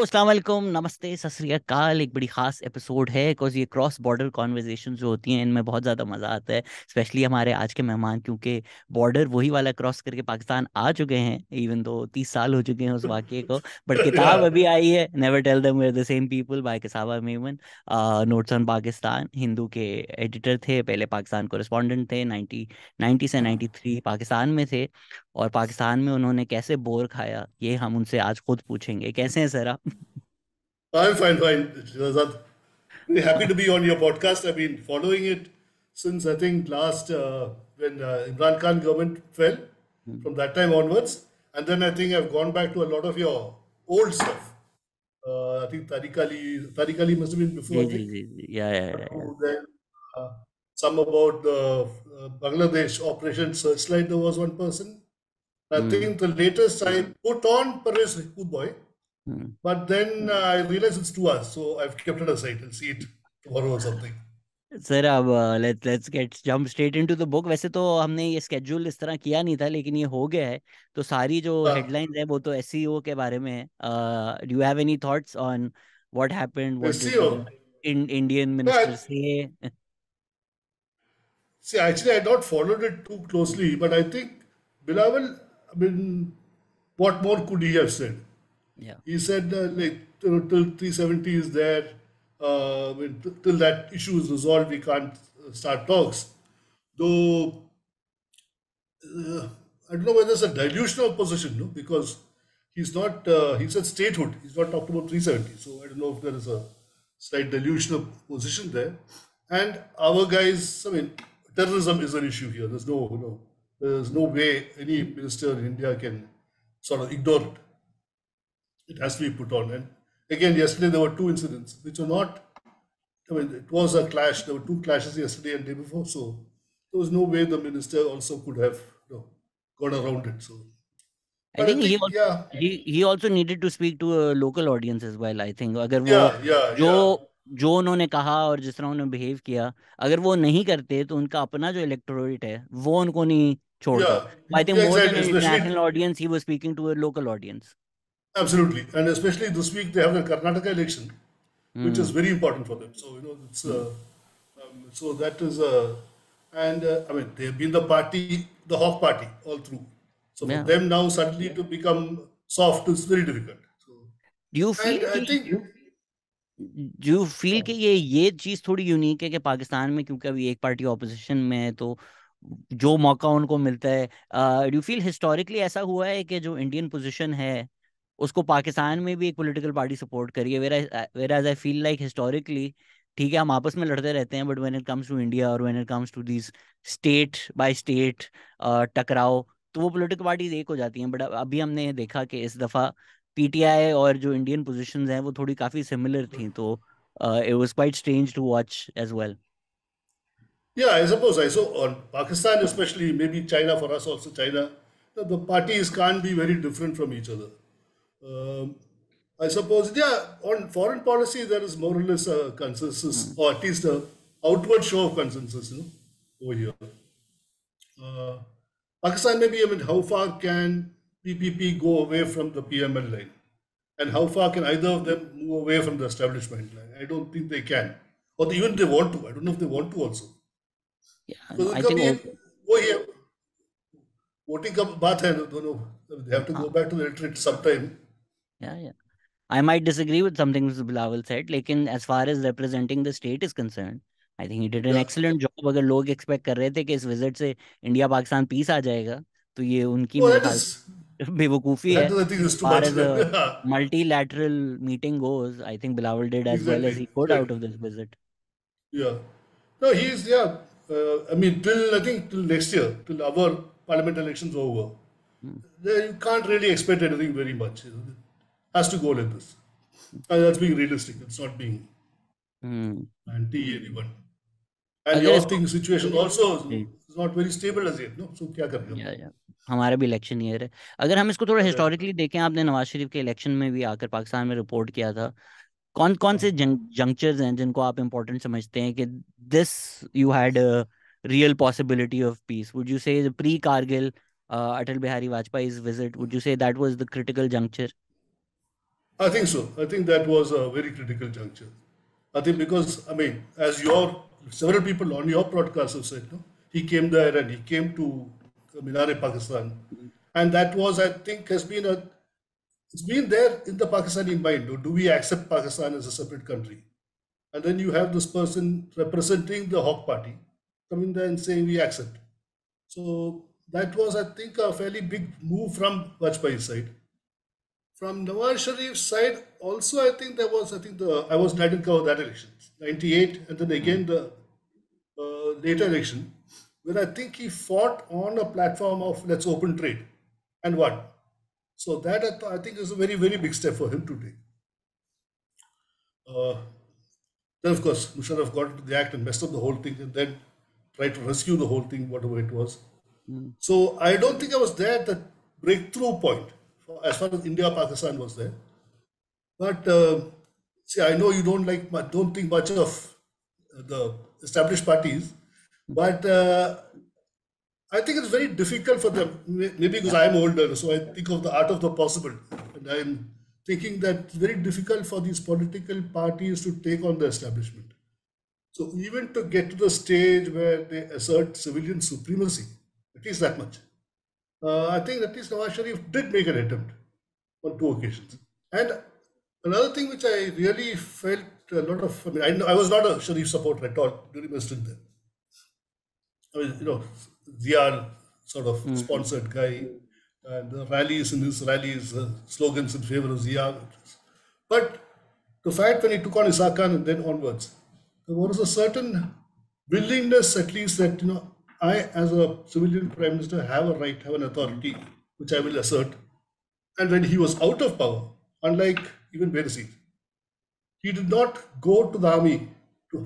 अस्सलाम वालेकुम, नमस्ते, सत श्री अकाल। एक बड़ी खास एपिसोड है बिकॉज ये क्रॉस बॉर्डर कॉन्वर्जेशन जो होती हैं इनमें बहुत ज़्यादा मज़ा आता है। स्पेशली हमारे आज के मेहमान, क्योंकि बॉर्डर वही वाला क्रॉस करके पाकिस्तान आ चुके हैं। इवन तो 30 साल हो चुके हैं उस वाक़ये को, बट किताब Yeah. अभी आई है, never tell them we are the same people by Kesava Menon. Notes on Pakistan, Hindu के एडिटर थे, पहले पाकिस्तान कोरस्पॉन्डेंट थे। 1990 से 93 पाकिस्तान में थे, और पाकिस्तान में उन्होंने कैसे बोर खाया ये हम उनसे आज खुद पूछेंगे। कैसे हैं सर आप? I'm fine, fine. Shehzad. Very happy to be on your podcast. I've been following it since I think last when Imran Khan government fell. From that time onwards, and then I think I've gone back to a lot of your old stuff. I think Tariq Ali must have been before. Ji I ji think. जी जी, या Then uh, some about the Bangladesh Operation Searchlight. There was one person. I hmm think the latest I put on Paris Boy. Hmm. But then I realized it's 2 hours, so I've kept it aside. I'll see it tomorrow or something. Sir अब let's get jump straight into the book. वैसे तो हमने ये schedule इस तरह किया नहीं था, लेकिन ये हो गया है। तो सारी जो Uh, हेडलाइंस है वो तो एसईओ के बारे में है। Do you have any thoughts on what happened, what did SEO. The Indian No, minister से? see, actually, I not followed it too closely, but I think Bilawal, I mean, what more could he have said? या He said, till 370 is there, I mean, till that issue is resolved, we can't start talks. Though, I don't know whether it's a dilution of position, no? Because he's not, he said statehood, he's not talked about 370. So I don't know if there is a slight dilution of position there. And our guys, I mean, terrorism is an issue here. There's no way any minister in India can sort of ignore it. It has to be put on. And again, yesterday there were two incidents which were not, I mean, it was a clash. There were two clashes yesterday and day before. So there was no way the minister also could have gone around it. So, I but I think think, yeah, he also needed to speak to local audience as well. I think अगर वो yeah, yeah, जो yeah, जो उन्होंने कहा और जिस तरह उन्होंने बिहेव किया, अगर वो नहीं करते तो उनका अपना जो इलेक्टोरेट है वो उनको नहीं छोड़ता। yeah, I think yeah, more than exactly. An Especially, international audience he was speaking to a local audience. absolutely. And especially this week they have the Karnataka election, which is hmm very important for them. So, it's, so that is, and I mean, they've been the party, the Hawk party all through. So for या them now suddenly to become soft is very difficult. So, do you and feel I कि think, ये चीज थोड़ी unique है कि पाकिस्तान में, क्योंकि अभी एक पार्टी ऑपोजिशन में है, तो जो मौका उनको मिलता है। डू यू फील हिस्टोरिकली ऐसा हुआ है कि जो इंडियन पोजीशन है उसको पाकिस्तान में भी एक पॉलिटिकल पार्टी सपोर्ट करी है? Where as I feel like historically, ठीक है हम आपस में लड़ते रहते हैं, but when it comes to India और when it comes to these state by state टकराव, तो वो पॉलिटिकल पार्टीज एक हो जाती हैं। बट अभी हमने देखा कि इस दफा पीटीआई और जो इंडियन पोजीशंस हैं वो थोड़ी काफी सिमिलर थी, तो it was quite strange to watch as well. yeah, I suppose I saw on Pakistan, especially maybe China for us also, China, the parties can't be very different from each other. Um, I suppose, yeah, on foreign policy, there is more or less a consensus, Mm. or at least a outward show of consensus, over here. Uh, Pakistan, maybe, I mean, how far can PPP go away from the PML line? And how far can either of them move away from the establishment line? I don't think they can. Or even they want to. I don't know if they want to also. Yeah, no, Because I उनका think भी एक वो ही है voting का बात है दोनों they have to हाँ, go back to the electorate sometime. yeah. I might disagree with some things Bilawal said, लेकिन as far as representing the state is concerned, I think he did an Yeah. excellent job। अगर लोग expect कर रहे थे कि इस visit से India Pakistan piece आ जाएगा, तो ये उनकी No, मेरे that ख्याल is से बेवकूफ़ी है। that is I think is As too far much. as a multilateral meeting goes, I think Bilawal did as well as Exactly, he could out exactly. of this visit. Yeah. No, he's yeah. I mean, till I think till next year, till our parliament elections are over, Hmm. you can't really expect anything very much. Has to go like this. And that's being realistic. It's not being Hmm. anti anyone. And अगर your इसको thing situation also ji, is not very stable as yet. No, so क्या करेंगे हम? या हमारा भी election year है। अगर हम इसको थोड़ा अगर हिस्टोरिकली देखें, आपने नवाज शरीफ के इलेक्शन में भी आकर पाकिस्तान में रिपोर्ट किया था। कौन कौन से जंक्चर्स हैं जिनको आप इंपॉर्टेंट समझते हैं कि this you had real possibility of peace? Would you say pre Kargil Atal Bihari Vajpayee's visit, would you say that was the critical juncture? I think so. I think that was a very critical juncture. I think because, I mean, as several people on your broadcast have said, no, he came there and he came to Minar Pakistan. And that was, I think, it's been there in the Pakistani mind. Do we accept Pakistan as a separate country? And then you have this person representing the Hawk Party coming there and saying we accept. So that was, I think, a fairly big move from Vajpayee's side. From Nawaz Sharif's side, also, I think I was I didn't cover that election, 98, and then again the later election, where I think he fought on a platform of let's open trade and won. So that I think is a very, very big step for him to take. Uh, then, of course, Musharraf got into the act and messed up the whole thing and then tried to rescue the whole thing, whatever it was. Mm. So I don't think I was there at the breakthrough point as far as India-Pakistan was there. But see, I know you don't think much of the established parties, but I think it's very difficult for them. Maybe because I'm older, so I think of the art of the possible, and I'm thinking that it's very difficult for these political parties to take on the establishment. So even to get to the stage where they assert civilian supremacy, at least that much, I think at least Nawaz Sharif did make an attempt on two occasions. And another thing which I really felt a lot of, I mean, I was not a Sharif supporter at all during my stint there. I mean, Zial sort of sponsored guy, and the rallies in his rallies, slogans in favor of Zia. But the fact when he took on Isa Khan and then onwards, there was a certain willingness, at least, that I, as a civilian prime minister, have a right, have an authority, which I will assert. And when he was out of power, unlike even Benazir, he did not go to the army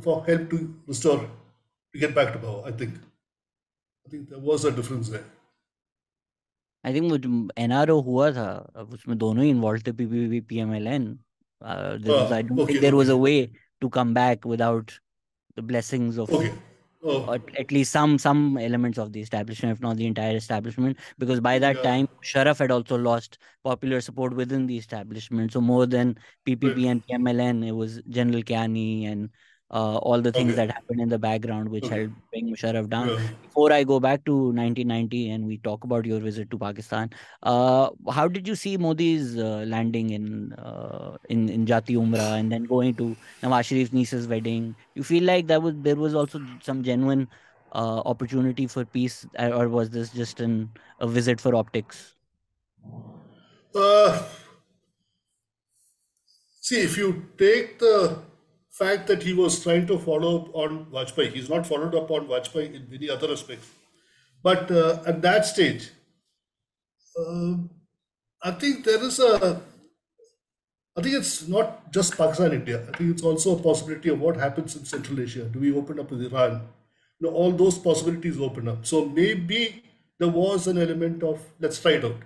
for help to restore, to get back to power. I think there was a difference there. I think वो NRO हुआ था, अब उसमें दोनों ही इन्वॉल्व थे, PPP PMLN. I don't think there was a way to come back without the blessings of or at least some elements of the establishment, if not the entire establishment, because by that time Sharaf had also lost popular support within the establishment. So more than PPP and PMLN, it was General Kiani and all the things that happened in the background which helped bring Musharraf down. Before I go back to 1990 and we talk about your visit to Pakistan, how did you see Modi's landing in Jati Umrah and then going to Nawaz Sharif's niece's wedding? You feel like there was also some genuine opportunity for peace, or was this just a visit for optics? See, if you take the fact that he was trying to follow up on Vajpayee, he's not followed up on Vajpayee in many other aspects. But at that stage, I think I think it's not just Pakistan, India. I think it's also a possibility of what happens in Central Asia. Do we open up with Iran? All those possibilities open up. So maybe there was an element of let's try it out.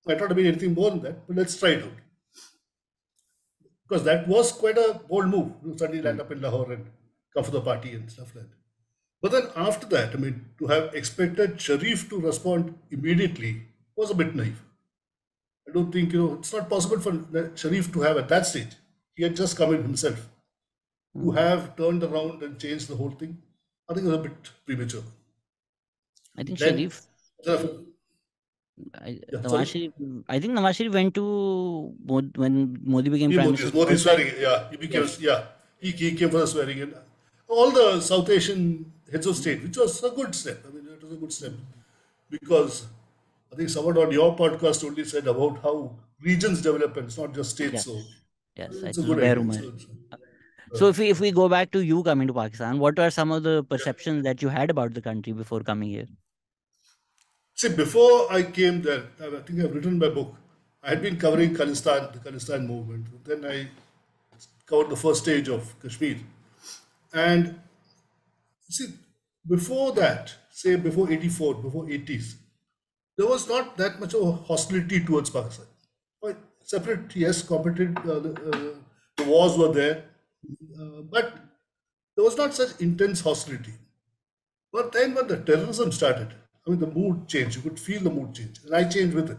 Might not have been anything more than that, but let's try it out. Because that was quite a bold move. Suddenly land up in Lahore and come for the party and stuff like that. But then after that, I mean, to have expected Sharif to respond immediately was a bit naive. I don't think, it's not possible for Sharif to have at that stage. He had just come in himself. To have turned around and changed the whole thing, I think it was a bit premature. I think Sharif. I think Nawaz Sharif went to when Modi became prime minister. Modi swearing, he became, he came for the swearing in. All the South Asian heads of state, which was a good step. I mean, it was a good step because I think someone on your podcast only said about how regions develop and it's not just states. Yes, it's a good idea. So if we go back to you coming to Pakistan, what are some of the perceptions that you had about the country before coming here? See, before I came there, I think I've written my book. I had been covering the Khalistan movement. Then I covered the first stage of Kashmir. And see, before that, say before 84, before 80s, there was not that much of hostility towards Pakistan. Separate, yes, competent, the wars were there, but there was not such intense hostility. But then when the terrorism started, I mean, the mood changed. You could feel the mood change. And I changed with it.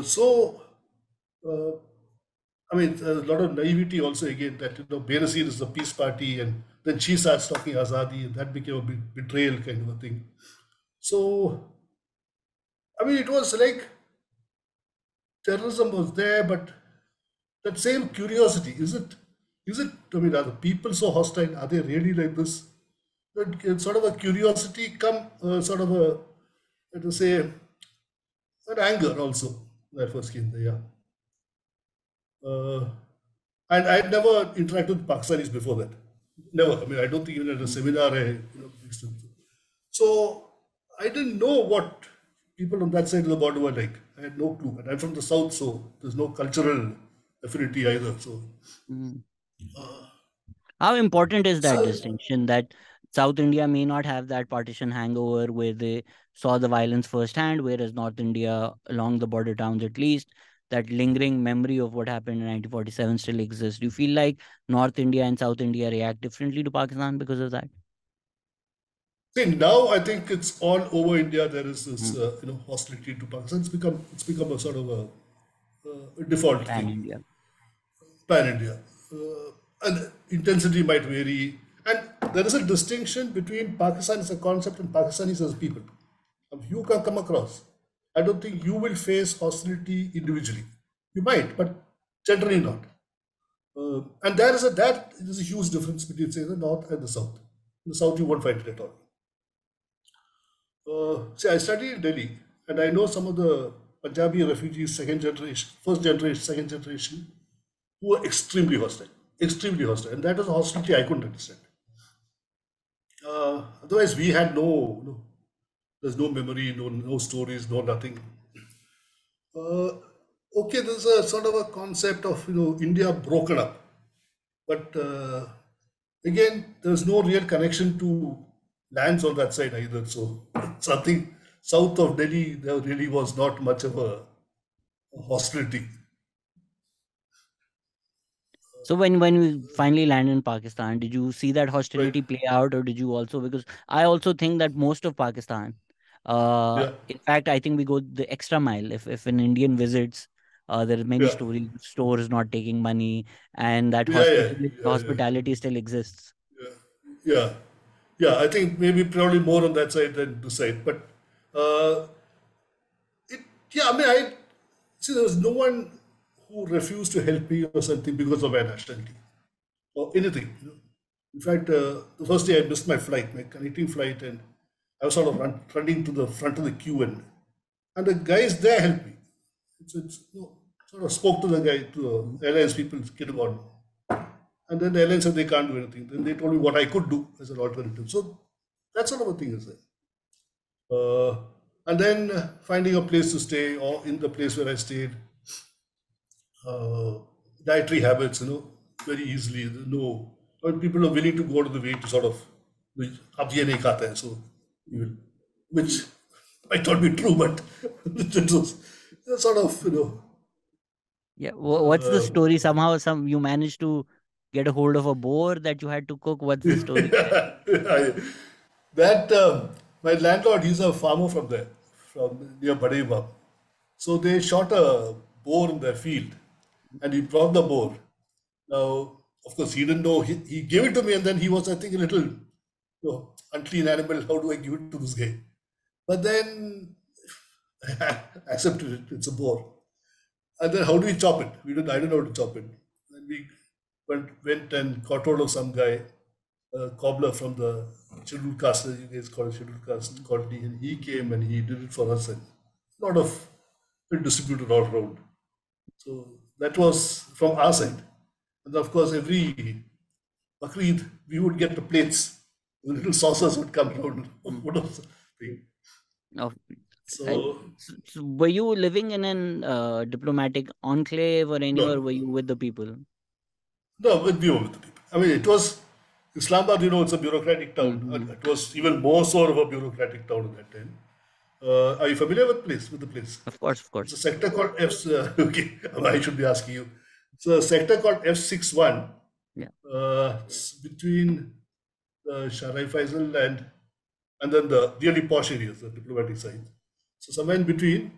So uh, I mean, a lot of naivety also again that, Benazir is the peace party, and then she starts talking Azadi, and that became a betrayal kind of a thing. So, I mean, it was like terrorism was there, but that same curiosity, I mean, are the people so hostile? Are they really like this? That sort of a curiosity come, sort of a, let us say, an anger also that first came there, yeah. And I'd never interacted with Pakistanis before that. Never. I mean, I don't think even at a seminar, mixed with. So I didn't know what people on that side of the border were like. I had no clue. And I'm from the south, so there's no cultural affinity either. So, Mm. How important is that so distinction that South India may not have that partition hangover where they saw the violence firsthand, whereas North India, along the border towns at least, that lingering memory of what happened in 1947 still exists? Do you feel like North India and South India react differently to Pakistan because of that? see, now I think it's all over India. There is this, Mm. hostility to Pakistan. It's become a sort of a default Pan thing. India. Pan India. And intensity might vary. And there is a distinction between Pakistan as a concept and Pakistanis as people. You can come across. I don't think you will face hostility individually. You might, but generally not. And that is a huge difference between, say, the north and the south. In the south, you won't find it at all. See, I studied in Delhi, and I know some of the Punjabi refugees, second generation, first generation, second generation, who were extremely hostile, and that was a hostility I couldn't understand. Otherwise, we had there's no memory, no stories, no nothing. Uh, okay, there's a sort of a concept of India broken up, but again, there's no real connection to lands on that side either. So something south of Delhi, there really was not much of a hostility. So when we finally landed in Pakistan, did you see that Right? hostility play out, or did you also, because I also think that most of Pakistan, Yeah, in fact, I think we go the extra mile. If an Indian visits, there are many yeah, stories, stores not taking money, and that yeah, yeah, yeah, hospitality still exists. yeah, yeah, yeah. I think maybe probably more on that side than this side, but uh, it, yeah. I mean, I see there was no one who refused to help me or something because of my nationality or anything. In fact, the first day I missed my connecting flight, and I was sort of running to the front of the queue, and the guys there helped me. Sort of spoke to the guy, to the airlines people, getting on. And then the airline said they can't do anything. Then they told me what I could do as an alternative. So that sort of a thing is there. And then finding a place to stay, or in the place where I stayed, uh, dietary habits, very easily. No, but people are willing to go to the way to sort of, "Ab ye nahi khata hai," so you will, which might not be true, but it was sort of, Yeah, what's the story? Somehow, you managed to get a hold of a boar that you had to cook. What's the story there? that my landlord, he's a farmer from there, from near Badeva. So they shot a boar in their field, and he brought the boar. Now, of course, he didn't know. He gave it to me, and then he was, I think, a little unclean animal. How do I give it to this guy? But then I accepted it. It's a boar. And then how do we chop it? I don't know how to chop it. And we went and caught hold of some guy, a cobbler from the scheduled caste, you guys call it scheduled caste colony, and he came and he did it for us, and a lot of it distributed all around. So that was from our side. And of course, every Bakrid, we would get the plates, the little saucers would come around. Mm. What was the thing? Oh, and So, were you living in an diplomatic enclave or anywhere? no, Were you with the people? no, we were with the people. I mean, it was Islamabad, it's a bureaucratic town. Mm-hmm. It was even more so of a bureaucratic town at that time. Are you familiar with the place? Of course, of It's course. a sector called F. Okay, I should be asking you. It's a sector called F61. Yeah. It's between Sharai Faisal and then the really posh areas, the diplomatic side. So somewhere in between.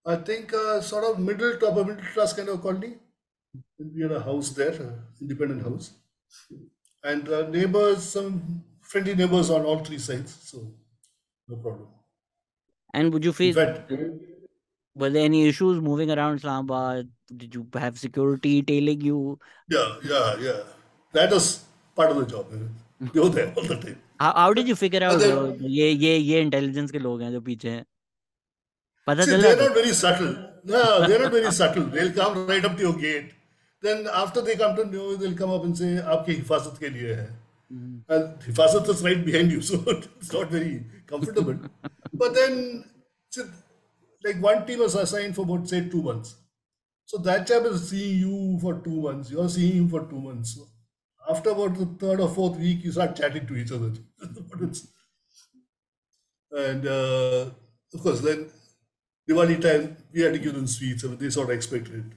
I think sort of middle to upper middle class kind of colony. We had a house there, independent house, and neighbors, some friendly neighbors on all three sides, so no problem. And would you In feel, fact, were there any issues moving around Islamabad? Did you have security tailing you? yeah, that was part of the job. They were there all the time. How did you figure And out then, ये intelligence के लोग हैं जो पीछे हैं? पता see, चल they're जाता not था? very subtle. No, they're not very subtle. They'll come right up to your gate. Then after they come to know, they'll come up and say, "आपके हिफाजत के लिए है." हम्म। And Hifazat is right behind you, so it's not very comfortable. But then, see, like one team was assigned for about say 2 months. So that chap is seeing you for 2 months. You're seeing him for 2 months. So after about the third or fourth week, you start chatting to each other. But and of course, then Diwali time we had to give them sweets. I mean, they sort of expected it.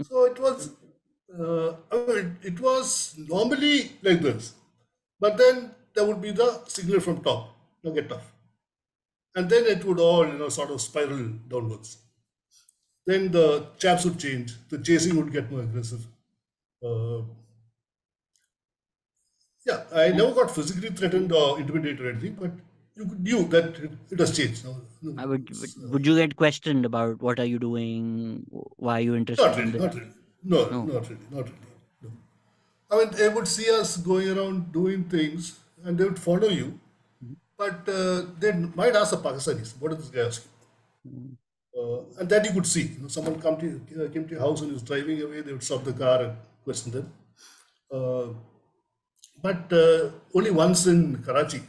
So it was. I mean, it was normally like this. But then there would be the signal from top, now get tough. And then it would all, sort of spiral downwards. Then the chaps would change, the chasing would get more aggressive. Uh, yeah, I never got physically threatened or intimidated or anything, but you knew that it has changed. Now, I would you get questioned about what are you doing? Why are you not interested in really, this? not really. No, No. not really. No. I mean, they would see us going around doing things and they would follow you, but they might ask the Pakistanis, what is this guy asking? Mhm. And that you could see. Someone came to your house and was driving away. They would stop the car and question them. Uh, but only once in Karachi,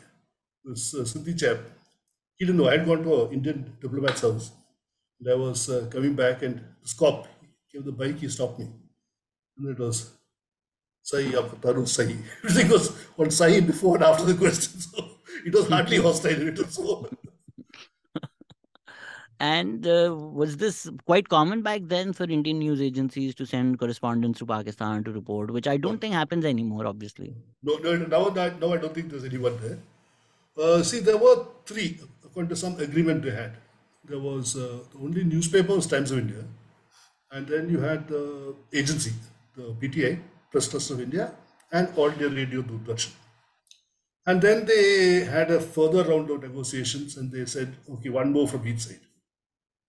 this Sindhi chap, he didn't know. I had gone to an Indian diplomat's house. And I was coming back, and this cop came the bike. He stopped me, and it was Sahi, aapka taru Sahi. Everything was on Sahi before and after the question. So it was hardly hostile. It was so. And was this quite common back then for Indian news agencies to send correspondents to Pakistan to report, which I don't think happens anymore, obviously. No, now I don't think there's anyone there. See, there were three, according to some agreement they had. There was the only newspaper was Times of India, and then you had the agency, the PTI, Press Trust of India, and All India Radio Doordarshan. And then they had a further round of negotiations, and they said, okay, one more from each side.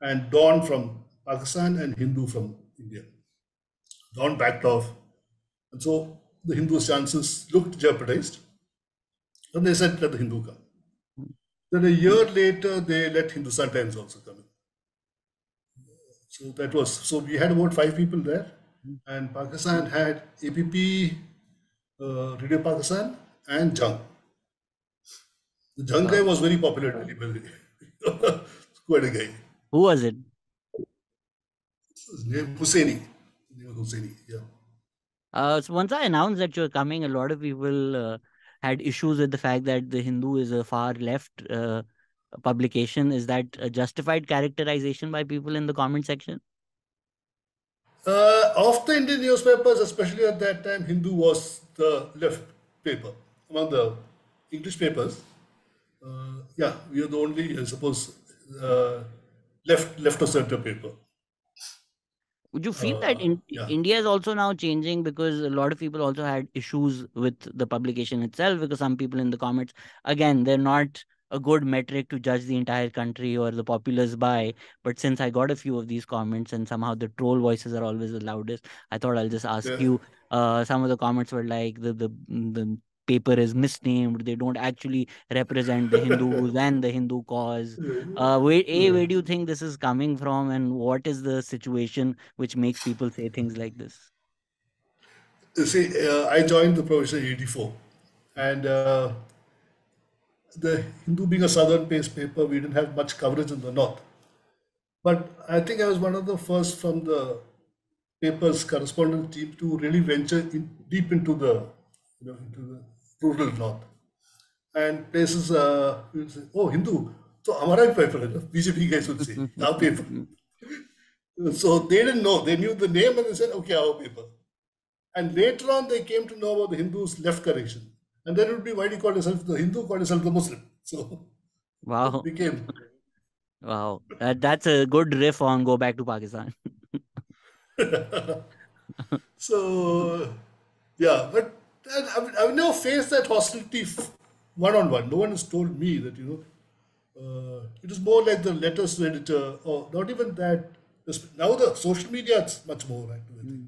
And Dawn from Pakistan and Hindu from India. Dawn backed off, and so the Hindu's chances looked jeopardized. And they said, let the Hindu come. Then a year later, they let Hindustan Times also come in. So we had about 5 people there, and Pakistan had APP, Radio Pakistan, and Jung. The Jung guy Wow. was very popular in Delhi. It's quite a guy. Who was it? His name Husseini. His name was Husseini. Yeah. So once I announced that you're coming, a lot of people had issues with the fact that the Hindu is a far left publication. Is that a justified characterization by people in the comment section? Of the Indian newspapers, especially at that time, Hindu was the left paper among the English papers. Yeah, we are the only, I suppose, left of center paper. Would you feel that Yeah. India is also now changing because a lot of people also had issues with the publication itself? Because some people in the comments, again, they're not a good metric to judge the entire country or the populace by. But since I got a few of these comments and somehow the troll voices are always the loudest, I thought I'll just ask Yeah. you. Some of the comments were like the paper is misnamed. They don't actually represent the Hindus and the Hindu cause. Where do you think this is coming from, and what is the situation which makes people say things like this? You see, I joined the profession in '84, and the Hindu being a southern-based paper, we didn't have much coverage in the north. But I think I was one of the first from the paper's correspondent team to really venture deep into into the rural north. And places, we would say, oh, Hindu. So, Amara paper, BJP guys would say, our paper. So they didn't know. They knew the name and they said, okay, our paper. And later on, they came to know about the Hindus' left correction. And then it would be, why do you call yourself the Hindu, call yourself the Muslim? So it Wow. became. Wow, that's a good riff on Go Back to Pakistan. So, yeah, but I've never faced that hostility one on one. No one has told me that, it is more like the letters to editor, or not even that. Now the social media is much more active, I think.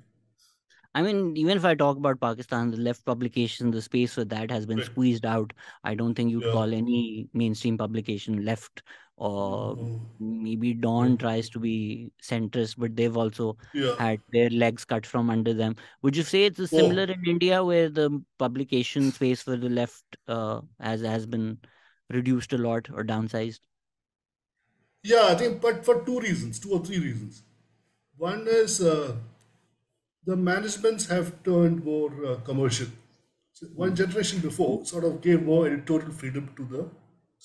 I mean, even if I talk about Pakistan, the left publication, the space for that has been Right. squeezed out. I don't think you'd Yeah. call any mainstream publication left, or No. maybe No. Dawn tries to be centrist, but they've also Yeah. had their legs cut from under them. Would you say it's similar Oh, in India, where the publication space for the left has been reduced a lot or downsized? yeah, I think, but for two reasons, two or three reasons. One is the managements have turned more commercial. So one Mm. generation before sort of gave more editorial freedom to the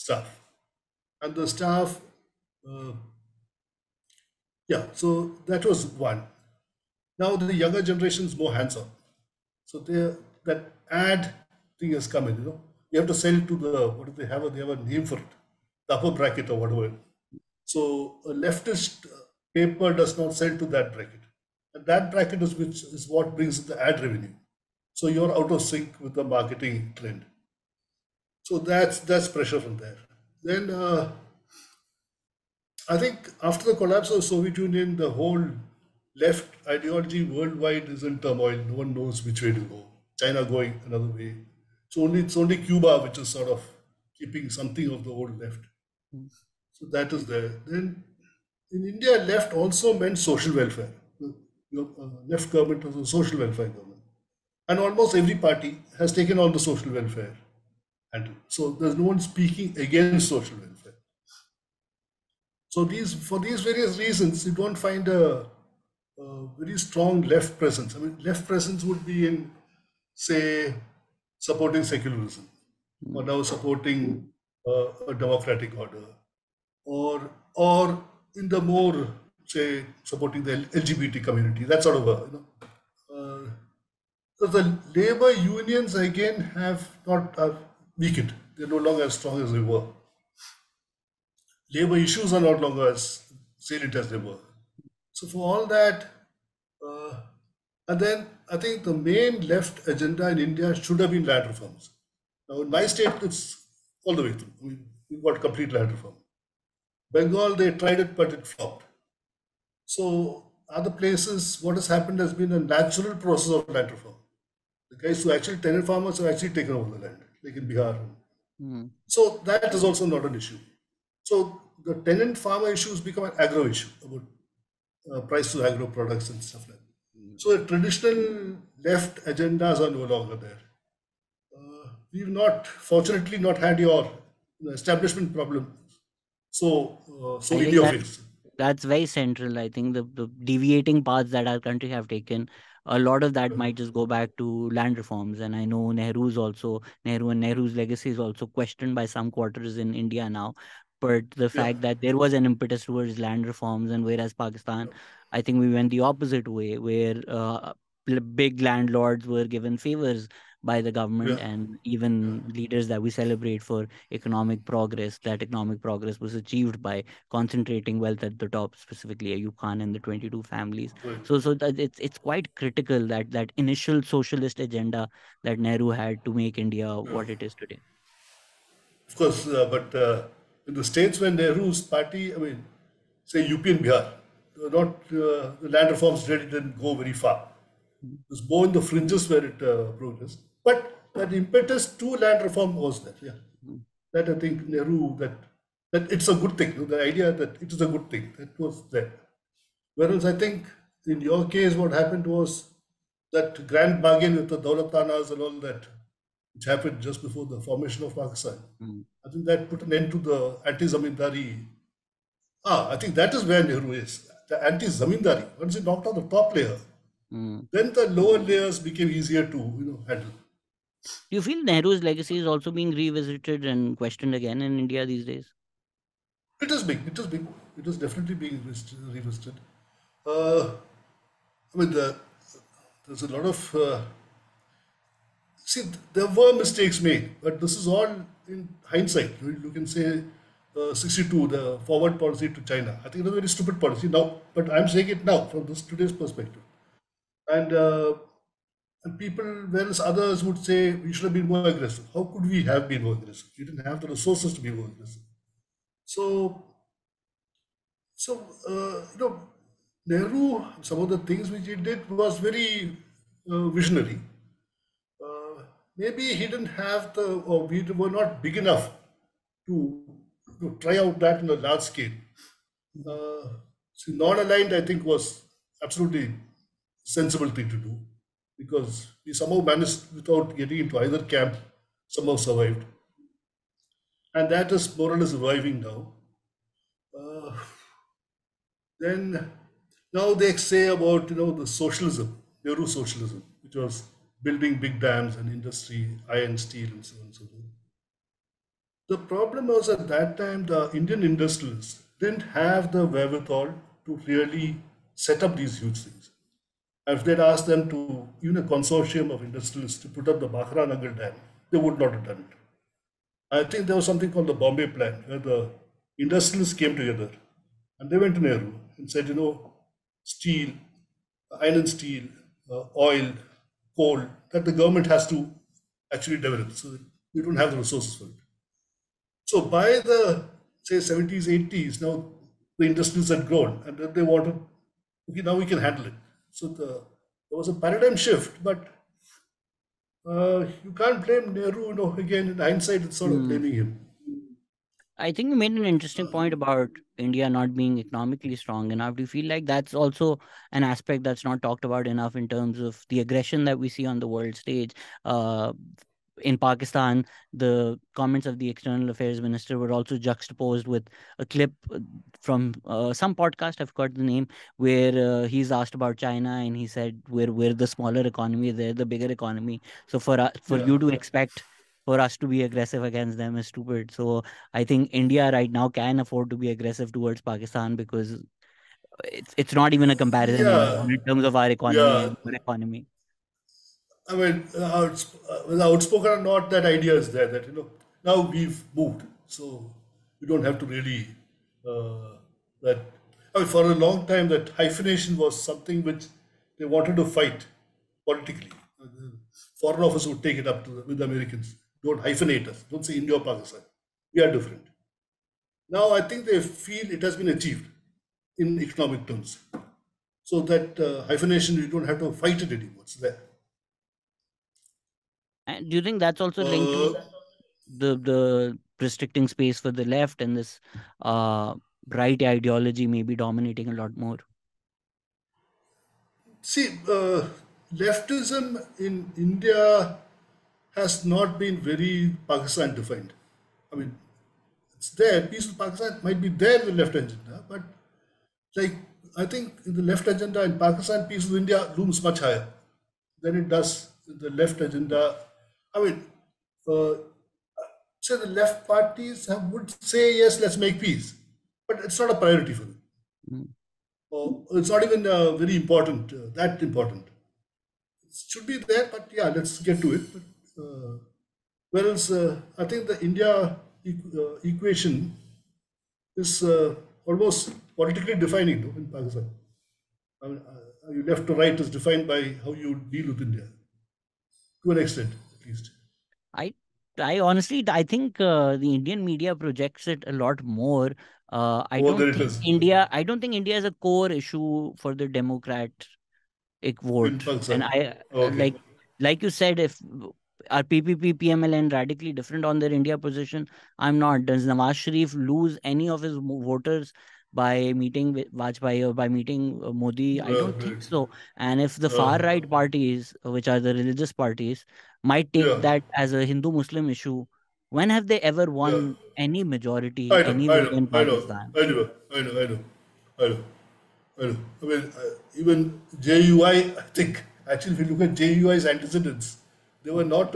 staff. And the staff, uh, yeah, so that was one. Now the younger generation is more hands-on. So that ad thing has come in, You have to sell to the, what do they have? They have a name for it, the upper bracket or whatever. So a leftist paper does not sell to that bracket. And that bracket is which is what brings in the ad revenue. So you're out of sync with the marketing trend. So that's pressure from there. Then I think after the collapse of the Soviet Union, the whole left ideology worldwide is in turmoil. No one knows which way to go. China going another way. It's only Cuba which is sort of keeping something of the old left. Mm. So that is there. Then in India, left also meant social welfare. Left government was a social welfare government. And almost every party has taken on the social welfare handle. So there's no one speaking against social welfare. So for these various reasons, you don't find a very strong left presence. I mean, left presence would be in, say, supporting secularism, or Mm. now supporting a democratic order, or in the more, say, supporting the LGBT community. That sort of uh, so the labor unions again have weakened. They're no longer as strong as they were. Labor issues are no longer as salient as they were. So for all that, uh, and then I think the main left agenda in India should have been land reforms. Now in my state, it's all the way through. We've got complete land reform. Bengal, they tried it, but it flopped. So other places, what has happened has been a natural process of land reform. The guys who actually tenant farmers have actually taken over the land, like in Bihar. Mm. So that is also not an issue. So the tenant farmer issues become an agro issue about price to agro products and stuff like that. So the traditional left agendas are no longer there. We've not, fortunately, not had your establishment problem so I in think your face. that's very central. I think the deviating paths that our country have taken, a lot of that might just go back to land reforms. And I know Nehru and Nehru's legacy is also questioned by some quarters in India now. But the Yeah, fact that there was an impetus towards land reforms, and whereas Pakistan, I think we went the opposite way, where big landlords were given favors by the yeah, government, and even leaders that we celebrate for economic progress, that economic progress was achieved by concentrating wealth at the top, specifically Ayub Khan and the 22 families. right. So that it's quite critical that that initial socialist agenda that Nehru had to make India Yeah. what it is today. Of course, but in the states when Nehru's party, I mean, say UP and Bihar, the land reforms really didn't go very far. Mm. It was more in the fringes where it progressed. But that impetus to land reform was there. Yeah, Mm. that I think Nehru that it's a good thing. The idea that it is a good thing that was there. Whereas I think in your case, what happened was that grand bargain with the Daulatanas and all that, which happened just before the formation of Pakistan. Mm. I think that put an end to the anti-zamindari. I think that is where Nehru is. The anti-zamindari. Once he knocked out the top layer, Mm. then the lower layers became easier to handle. Do you feel Nehru's legacy is also being revisited and questioned again in India these days? It is big. It is big. It is definitely being revisited. Uh, I mean, there's a lot of see. There were mistakes made, but this is all in hindsight. You can say, 62, the forward policy to China. I think it was a very stupid policy now, but I'm saying it now from this today's perspective. And and people, whereas others would say we should have been more aggressive. How could we have been more aggressive? We didn't have the resources to be more aggressive. So, so Nehru, some of the things which he did was very visionary. Uh, Maybe he didn't have the, or we were not big enough to, to try out that on a large scale. So non-aligned, I think, was absolutely sensible thing to do because we somehow managed without getting into either camp, somehow survived, and that is more or less reviving now. Uh, then now they say about the socialism, Nehru socialism, which was building big dams and industry, iron, steel, and so on and so forth. The problem was at that time the Indian industrialists didn't have the wherewithal to really set up these huge things. If they'd asked them to, even a consortium of industrialists to put up the Bhakra Nagar Dam, they would not have done it. I think there was something called the Bombay Plan, where the industrialists came together and they went to Nehru and said, steel, iron and steel, oil, coal, that the government has to actually develop. So we don't have the resources for it. So by the, say, 70s, 80s, now the industries had grown and then they wanted, okay, now we can handle it. So there was a paradigm shift, but you can't blame Nehru, again, in hindsight, it's sort of blaming him. I think you made an interesting point about India not being economically strong enough. Do you feel like that's also an aspect that's not talked about enough in terms of the aggression that we see on the world stage? Uh, in Pakistan, the comments of the external affairs minister were also juxtaposed with a clip from some podcast, I've got the name, where he's asked about China and he said, we're the smaller economy, they're the bigger economy. So for Yeah. you to expect for us to be aggressive against them is stupid. So I think India right now can afford to be aggressive towards Pakistan because it's not even a comparison anymore Yeah. in terms of our economy Yeah. and your economy. I mean, whether outspoken or not, that idea is there that, now we've moved. So we don't have to really, that, I mean, for a long time, that hyphenation was something which they wanted to fight politically. Foreign office would take it up with the Americans. Don't hyphenate us. Don't say India or Pakistan. We are different. Now I think they feel it has been achieved in economic terms. So that hyphenation, you don't have to fight it anymore. It's there. And do you think that's also linked to Uh, the restricting space for the left and this uh, right ideology maybe dominating a lot more? See, leftism in India has not been very Pakistan defined. I mean, it's there. Peace with Pakistan might be there in the left agenda, but like I think in the left agenda in Pakistan, peace with India looms much higher than it does in the left agenda. I mean, uh, say the left parties would say yes, let's make peace, but it's not a priority for them. Mm. Or it's not even very important, that important. It should be there, but yeah, let's get to it. But, whereas I think the India equation is almost politically defining in Pakistan. I mean, you left to right is defined by how you deal with India, to an extent at least. I I honestly I think the Indian media projects it a lot more. More than it is I don't think India is a core issue for the Democratic in vote. And Pakistan. I Okay. like you said, if are PPP PMLN radically different on their India position? I'm not. Does Nawaz Sharif lose any of his voters by meeting with Vajpayee or by meeting Modi? I don't think Right. so. And if the Uh, far right parties, which are the religious parties, might take yeah. that as a Hindu Muslim issue, when have they ever Yeah. won any majority I know. I anywhere know. in I know. Pakistan? I know. I know. I know. I know. I know. I mean, even JUI, I think, actually, if you look at JUI's antecedents, they were not,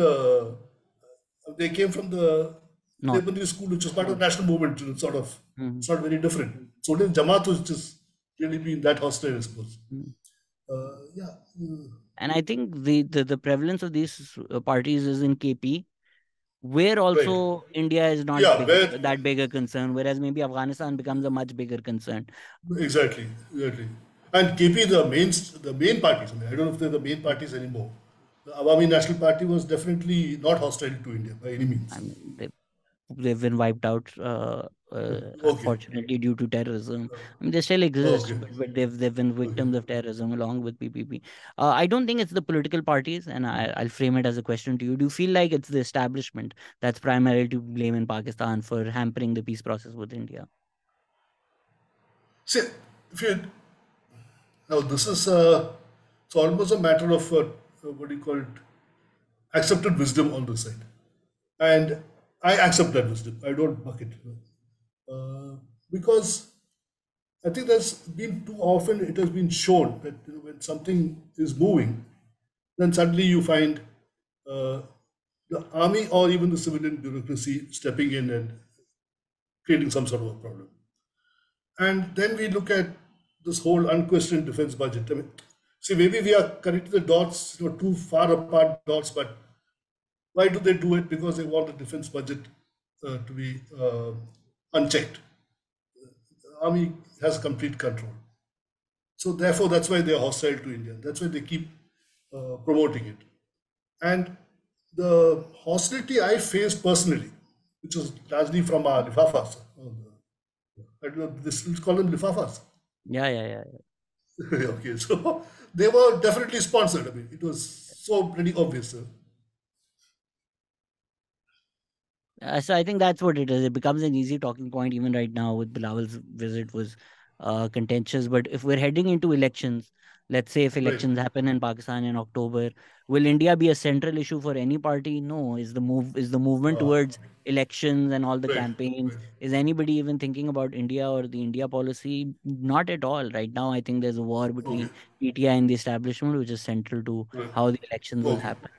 they came from the Not. Lebanese school, which was part of the national movement, sort of. Mhm. It's not very different. So did Jamaat, which has really been that hostile, I suppose. Mhm. Yeah. And I think the prevalence of these parties is in KP. where Right. also India is not Yeah, big, where that big a concern, whereas maybe Afghanistan becomes a much bigger concern. exactly, exactly. And KP, the main parties. I mean, I don't know if they're the main parties anymore. The Awami National Party was definitely not hostile to India by any I means. mean, they've been wiped out, Okay, unfortunately, due to terrorism. I mean, they still exist, okay. but they've been Okay. victims of terrorism along with PPP. I don't think it's the political parties, and I'll frame it as a question to you. Do you feel like it's the establishment that's primarily to blame in Pakistan for hampering the peace process with India? See, if you now this is it's almost a matter of what do you call it? Accepted wisdom on this side, and I accept that wisdom. I don't buck it because I think there's been too often it has been shown that when something is moving, then suddenly you find uh, the army or even the civilian bureaucracy stepping in and creating some sort of a problem. And then we look at this whole unquestioned defense budget. I mean, see, maybe we are connecting the dots, too far apart dots, but why do they do it? Because they want the defense budget to be unchecked. The army has complete control. So therefore, that's why they are hostile to India. That's why they keep promoting it. And the hostility I faced personally, which was largely from our lifafas, I don't know, this let's call them lifafas. Yeah, yeah, yeah. Okay, so they were definitely sponsored. I mean, it was so pretty obvious. So I think that's what it is. It becomes an easy talking point even right now with Bilal's visit was contentious. But if we're heading into elections, let's say if Right. elections happen in Pakistan in October, will India be a central issue for any party? No. Is the movement Uh, towards elections and all the right. campaigns, Right. is anybody even thinking about India or the India policy? Not at all. Right now, I think there's a war Okay. between PTI and the establishment, which is central to Right. how the elections will Okay. happen.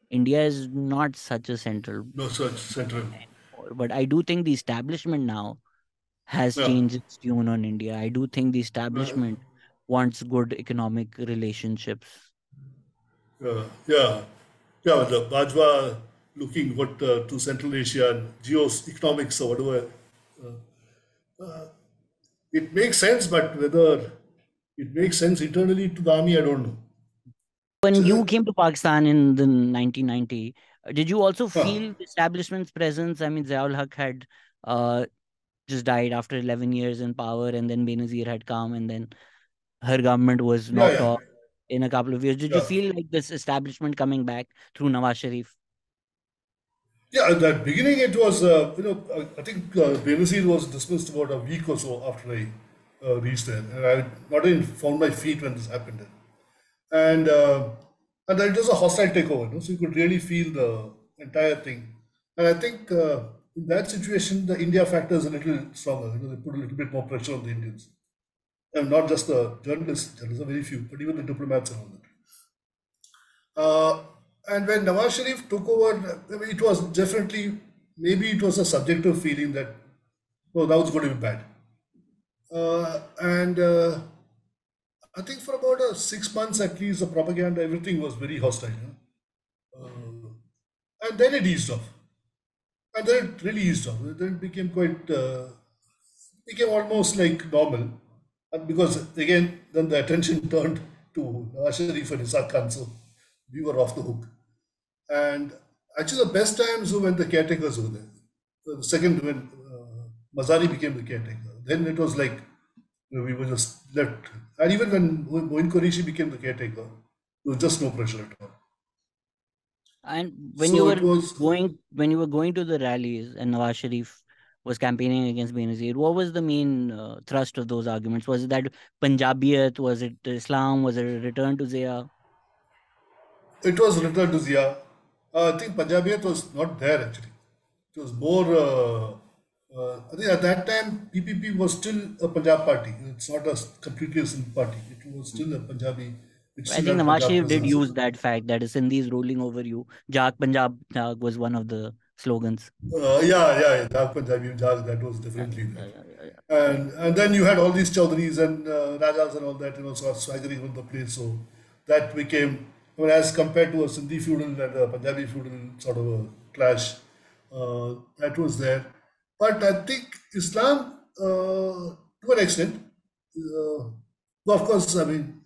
India is not such a central No such central. anymore. But I do think the establishment now has Yeah. changed its tune on India. I do think the Uh, establishment wants good economic relationships. yeah. Yeah. The Bajwa looking what to Central Asia and geoeconomics or whatever. It makes sense, but whether it makes sense internally to the army, I don't know. When So, you came to Pakistan in the 1990, did you also huh. feel the establishment's presence? I mean, Ziaul Haq had uh, just died after 11 years in power, and then Benazir had come, and then her government was Yeah. knocked Yeah. off in a couple of years. Did you Yeah. feel like this establishment coming back through Nawaz Sharif? Yeah, at the beginning it was, I think Benazir was dismissed about a week or so after I reached there. And I not even found my feet when this happened. And and then it was a hostile takeover, so you could really feel the entire thing. And I think in that situation, the India factor is a little stronger. They put a little bit more pressure on the Indians. And not just the journalists are very few, but even the diplomats and all that. Uh, and when Nawaz Sharif took over, I mean, it was definitely, maybe it was a subjective feeling that, oh, that was going to be bad. And I think for about 6 months at least, the propaganda, everything was very hostile. And then it eased off. And then it really eased off. Then it became became almost like normal. And because again, then the attention turned to Nawaz Sharif and Isaac Khan, so we were off the hook. And actually, the best times were when the caretakers were there. So the second, when Mazari became the caretaker, then it was like we were just left. And even when Moin Qureshi became the caretaker, there was just no pressure at all. And So it was, when you were going to the rallies and Nawaz Sharif was campaigning against Benazir, what was the main thrust of those arguments? Was it that Punjabiyat? Was it Islam? Was it a return to Zia? it was returned to Zia. I think Punjabiyat was not there actually. It was more. I think at that time PPP was still a Punjab party. It's not a completely Sindh party. It was still a Punjabi. It I still think had Nawaz Punjab Sharif did presence. use that fact that Sindhi is ruling over you. Jaak Punjab Jaak was one of the slogans. Yeah. Dark Punjabi Jazz, that was Yeah, definitely yeah, there. yeah, yeah, yeah. And then you had all these Chaudhurys and Rajas and all that, sort of swaggering on the place. So that became, I mean, as compared to a Sindhi feudal and a Punjabi feudal sort of a clash. That was there. But I think Islam, to an extent, well, of course, I mean,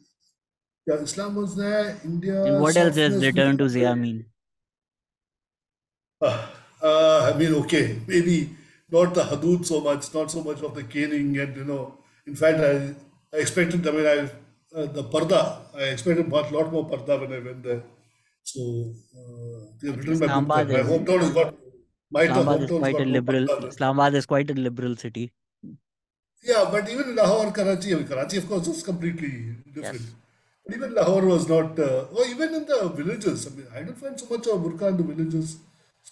yeah, Islam was there, And India, what else is softness, return to Zia mean? I mean, okay, maybe not the Hadood so much, not so much of the caning, and in fact, I expected, I mean, the Parda, I expected a lot more Parda when I went there. So, I they've think written my book there. My hometown has got, my hometown's got no Parda. Islamabad is quite a liberal city. Yeah, but even Lahore, Karachi, I mean, Karachi, of course, is completely different. Yes. But even Lahore was not, or even in the villages. I mean, I didn't find so much of burqa in the villages.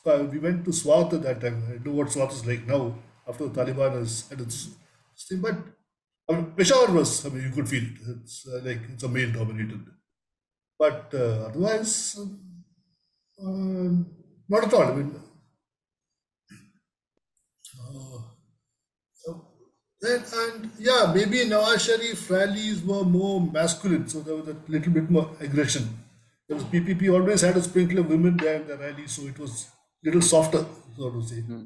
We went to Swat at that time. I know what Swat is like now after the Taliban has had its thing. But I mean, Peshawar was, I mean, you could feel it. It's like it's a male dominated. But otherwise, not at all. I mean, and yeah, maybe Nawaz Sharif rallies were more masculine, so there was a little bit more aggression. There was PPP always had a sprinkle of women there in the rally, so it was a little softer, so to say. Hmm.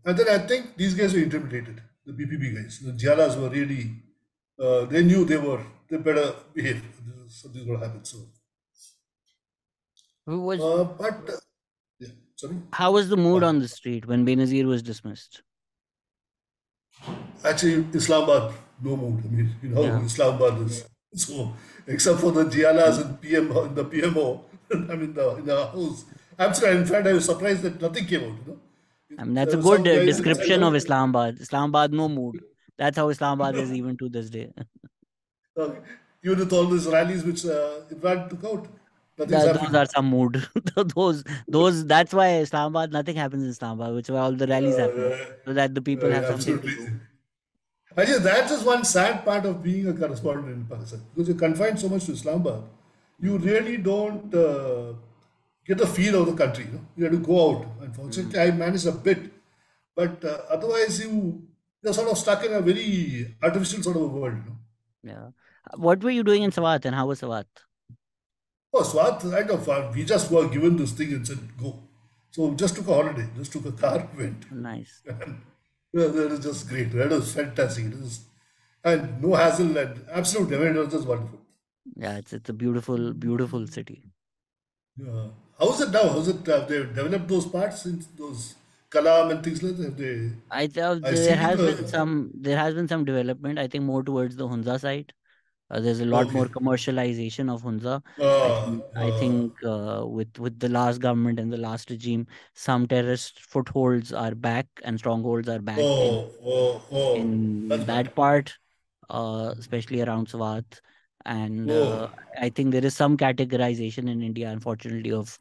And then I think these guys were intimidated, the PPP guys. The Jalas were really, they knew they better behave. Something's going to happen. So, Who was but yeah, sorry. how was the mood Uh, on the street when Benazir was dismissed? Actually, Islamabad, no mood. I mean, you know how Yeah. Islamabad is. So, except for the Gialas and PM in the PMO, I mean, in the house. Absolutely. In fact, I was surprised that nothing came out. I mean, that's There a were good some guys inside description the. of Islamabad. Islamabad, no mood. That's how Islamabad is even to this day. Even with all these rallies which Imran took out, nothing's Those happening. are some mood. That's why Islamabad, nothing happens in Islamabad, which is why all the rallies happen, Uh, so that the people have something to Absolutely. do. Actually, that's just one sad part of being a correspondent in Pakistan because you're confined so much to Islamabad. You really don't get a feel of the country. You have to go out. Mm. Unfortunately, I managed a bit, but otherwise you're sort of stuck in a very artificial sort of a world. Yeah. What were you doing in Swat and how was Swat? Oh, Swat, kind of, we just were given this thing and said go. So just took a holiday, just took a car, went. Nice. And that is just great. That was fantastic. And no hassle and absolutely, I mean, it was just wonderful. Yeah, it's a beautiful, beautiful city. How's it now? How's it? Have they developed those parts since those Kalam and things like that? Have they? I thought I see the. there has been some development. I think more towards the Hunza side. There's a lot Okay. more commercialization of Hunza. I Uh, think with the last government and the last regime, some terrorist footholds are back and strongholds are back oh, that's in bad. that part, especially around Swat. And Oh, I think there is some categorization in India, unfortunately, of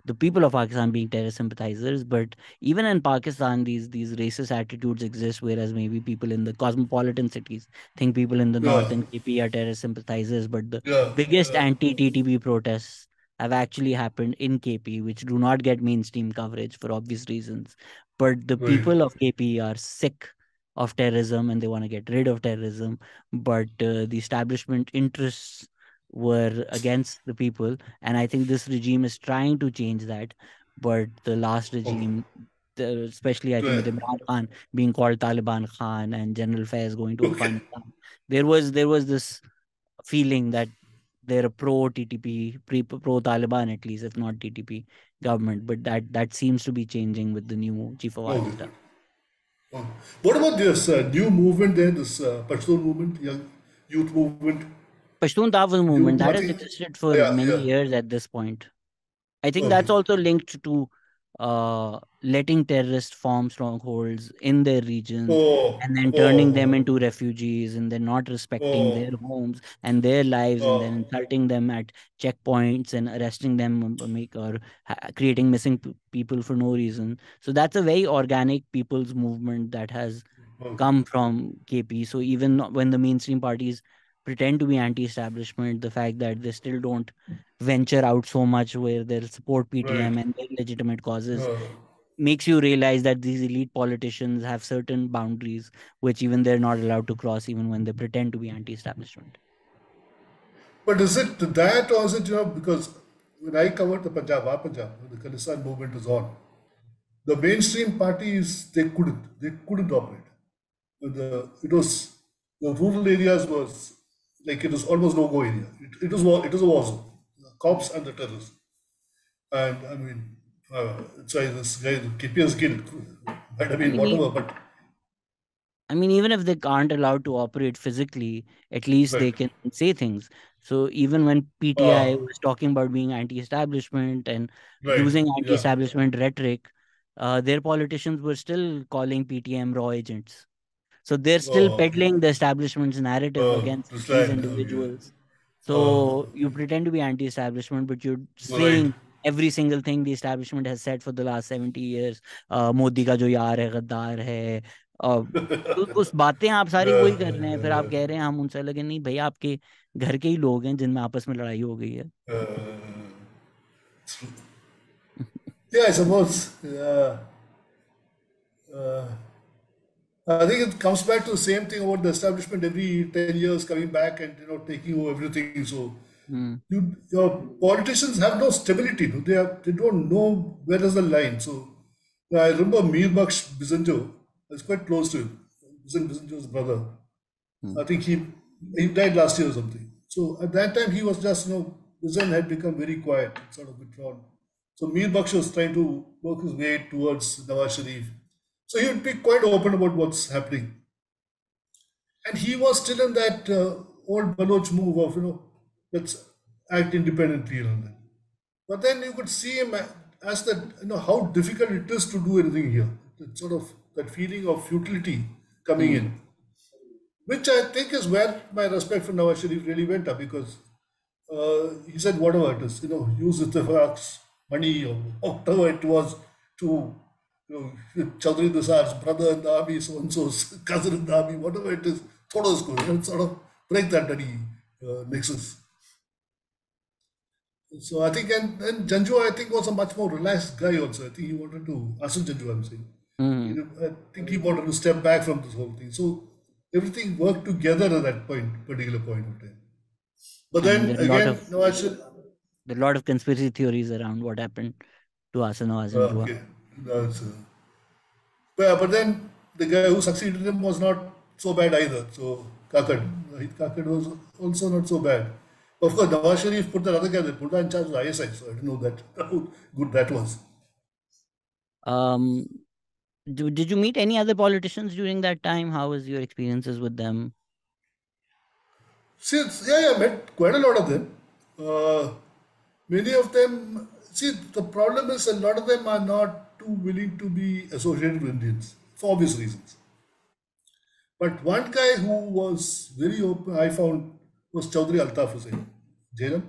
the people of Pakistan being terrorist sympathizers. But even in Pakistan, these racist attitudes exist, whereas maybe people in the cosmopolitan cities think people in the yeah, north and KP are terrorist sympathizers. But the yeah, biggest yeah. anti-TTP protests have actually happened in KP, which do not get mainstream coverage for obvious reasons. But the Right. people of KP are sick of terrorism and they want to get rid of terrorism. But the establishment interests were against the people, and I think this regime is trying to change that. But the last Okay. regime, especially I think with Right. Imran Khan being called Taliban Khan and General Faiz going to Okay. Afghanistan, there was this feeling that they're a pro TTP, pro Taliban at least, if not TTP government. But that seems to be changing with the new chief of army Okay. staff. Okay. What about this new movement there? This Pashtun movement, young youth movement. Pashtun Tahfuz You movement that has nothing. existed for Yeah. many Yeah. years at this point. I think Okay. that's also linked to letting terrorists form strongholds in their regions Oh. and then turning them Oh. into refugees and then not respecting their Oh. homes and their lives and then Oh. insulting them at checkpoints and arresting them, creating missing people for no reason. So that's a very organic people's movement that has Okay. come from KP. So even when the mainstream parties pretend to be anti-establishment, the fact that they still don't venture out so much where they'll support Right. PTM and their legitimate causes Uh, makes you realize that these elite politicians have certain boundaries which even they're not allowed to cross even when they pretend to be anti-establishment. but is it that or is it, because when I covered the Punjab, our Punjab, the Khalistan movement was on. the mainstream parties, they couldn't operate. It was, the rural areas was like, it was almost no-go area. It was a war zone. The cops and the terrorists. And I mean, sorry, this guy, KPS killed. But I I mean, mean, whatever. But even if they aren't allowed to operate physically, at least they right, can say things. So even when uh, PTI was talking about being anti-establishment and right, using yeah, anti-establishment rhetoric, their politicians were still calling PTM raw agents. So they're still uh, peddling the establishment's narrative against to these stand, individuals. yeah, uh, So you pretend to be anti-establishment, but you're right. saying every single thing the establishment has said for the last 70 years. Modi का जो यार है गद्दार है। तो उस बातें आप सारी वही कर रहे हैं, फिर आप कह रहे हैं हम उनसे लगे नहीं भैया, आपके घर के ही लोग हैं जिनमें आपस में लड़ाई हो गई है। Yeah, I suppose. Uh, I think it comes back to the same thing about the establishment every 10 years coming back and taking over everything. So hmm. your politicians have no stability. No? They don't know where is the line. So I remember Mir Baksh Bisanjo. I was quite close to him. Bisanjo's brother. Hmm. I think he died last year or something. So at that time he was just Bisan had become very quiet, sort of withdrawn. So Mir Baksh was trying to work his way towards Nawaz Sharif. So he would be quite open about what's happening. And he was still in that old Baloch move of, let's act independently and all that. But then you could see him as that, how difficult it is to do anything here. That sort of that feeling of futility coming hmm. in, which I think is where my respect for Nawaz Sharif really went up, because he said whatever it is, use Ittifaq's money or whatever it was to, Chaudhry Nisar's brother in the army, so and so's cousin in the army, whatever it is, thoda usko, sort of break that dirty nexus. So I think, and Janju, I think, was a much more relaxed guy also. I think he wanted to, Asil Janju, I'm saying. Hmm. I think he wanted to step back from this whole thing. So everything worked together at that particular point of time. But And then again, Nawaz Sharif, there are a lot of conspiracy theories around what happened to Hasan Nawaz and Jua. okay, that's, but then the guy who succeeded him was not so bad either. So Kakad, Kakad was also not so bad. Of course, Nawaz Sharif put the other guy, they put that in charge of the ISI, so I don't know that how good that was. Um, did you meet any other politicians during that time? How was your experiences with them? See, yeah, I met quite a lot of them. Many of them, see, the problem is a lot of them are not too willing to be associated with Indians for obvious reasons. But one guy who was very open, I found, was Chaudhry Altaf Hussain, Jairam.